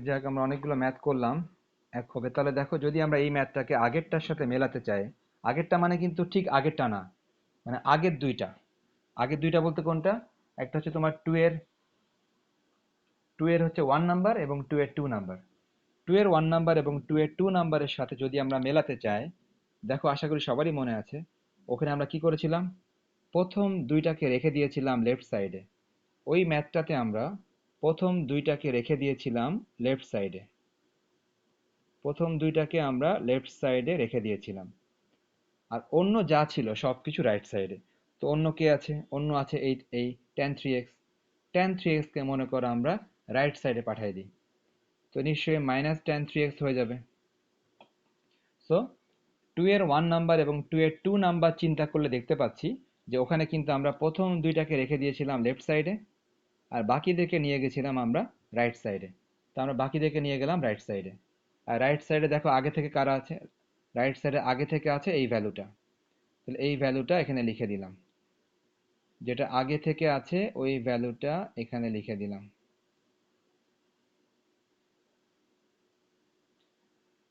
[SPEAKER 1] যাক, আমরা অনেকগুলো ম্যাথ করলাম, এক হবে। তাহলে দেখো, যদি আমরা এই ম্যাথটাকে আগেরটার সাথে মেলাতে চাই, আগেরটা মানে কিন্তু ঠিক আগেরটা না, মানে আগের দুইটা। আগের দুইটা বলতে কোনটা? একটা হচ্ছে তোমার টু এর হচ্ছে 1 নাম্বার এবং 2 এর 2 নাম্বার। 2 এর 1 নাম্বার এবং 2 এর 2 নাম্বারের সাথে যদি আমরা মেলাতে চাই, দেখো আশা করি সবারই মনে আছে, ওখানে আমরা কি করেছিলাম? প্রথম দুইটাকে রেখে দিয়েছিলাম লেফট সাইডে। ওই ম্যাথটাতে আমরা প্রথম দুইটাকে রেখে দিয়েছিলাম লেফট সাইডে, প্রথম দুইটাকে আমরা লেফট সাইডে রেখে দিয়েছিলাম, আর অন্য যা ছিল সব কিছু রাইট সাইডে। তো অন্য কে আছে? অন্য আছে এই tan 3x। tan 3x কে মনে করো আমরা রাইট সাইডে পাঠিয়ে দিই, তো নিশ্চয়ই -tan 3x হয়ে যাবে। সো 2 এর 1 নাম্বার এবং 2 এর 2 নাম্বার চিন্তা করলে দেখতে পাচ্ছি যে ওখানে কিন্তু আমরা প্রথম দুইটাকে রেখে দিয়েছিলাম লেফট সাইডে, আর বাকিদেরকে নিয়ে গেছিলাম আমরা রাইট সাইডে। তো আমরা বাকিদেরকে নিয়ে গেলাম রাইট সাইডে। আর রাইট সাইডে দেখো আগে থেকে কারা আছে? রাইট সাইডে আগে থেকে আছে এই ভ্যালুটা, তাহলে এই ভ্যালুটা এখানে লিখে দিলাম, যেটা আগে থেকে আছে ওই ভ্যালুটা এখানে লিখে দিলাম।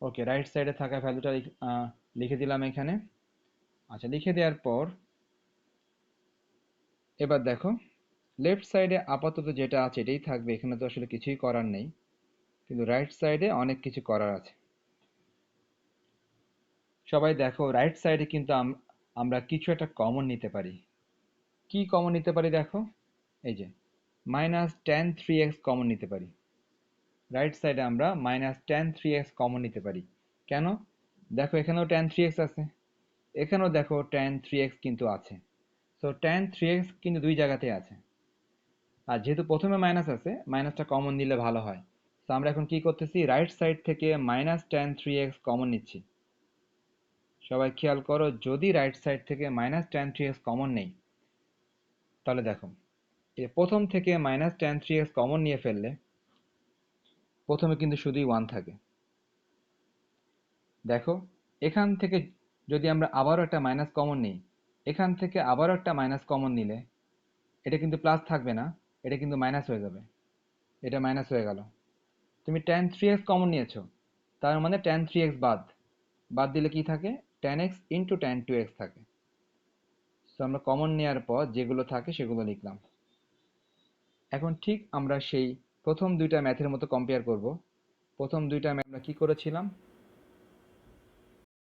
[SPEAKER 1] ওকে, রাইট সাইডে থাকা ভ্যালুটা লিখে দিলাম এখানে। আচ্ছা, লিখে দেওয়ার পর এবার দেখো লেফট সাইডে আপাতত যেটা আছে এটাই থাকবে, এখানে তো আসলে কিছুই করার নেই, কিন্তু রাইট সাইডে অনেক কিছু করার আছে। সবাই দেখো রাইট সাইডে কিন্তু আমরা কিছু একটা কমন নিতে পারি। কি কমন নিতে পারি দেখো, এই যে -tan3x কমন নিতে পারি। রাইট সাইডে আমরা -tan3x কমন নিতে পারি। কেন? দেখো এখানেও tan3x আছে, এখানেও দেখো tan3x কিন্তু আছে। তো tan3x কিন্তু দুই জায়গাতেই আছে, আর যেহেতু প্রথমে মাইনাস আছে মাইনাসটা কমন নিলে ভালো হয়। তো আমরা এখন কি করতেছি, রাইট সাইড থেকে -tan3x কমন নিচ্ছি। সবাই খেয়াল করো, যদি রাইট সাইড থেকে -tan3x কমন নেই, তাহলে দেখো এই প্রথম থেকে -tan3x কমন নিয়ে ফেললে প্রথমে কিন্তু শুধুই 1 থাকে। দেখো এখান থেকে যদি আমরা আবারও একটা মাইনাস কমন নিই, এখান থেকে আবারও একটা মাইনাস কমন নিলে এটা কিন্তু প্লাস থাকবে না, এটা কিন্তু মাইনাস হয়ে যাবে। এটা মাইনাস হয়ে গেল। তুমি tan3x কমন নিয়েছো, তার মানে tan3x বাদ, বাদ দিলে কি থাকে, tan x ইন্টু tan2x থাকে। তো আমরা কমন নেওয়ার পর যেগুলো থাকে সেগুলো লিখলাম। এখন ঠিক আমরা সেই প্রথম দুইটা ম্যাথের মতো কম্পেয়ার করব। প্রথম দুইটা ম্যাথ আমরা কি করেছিলাম,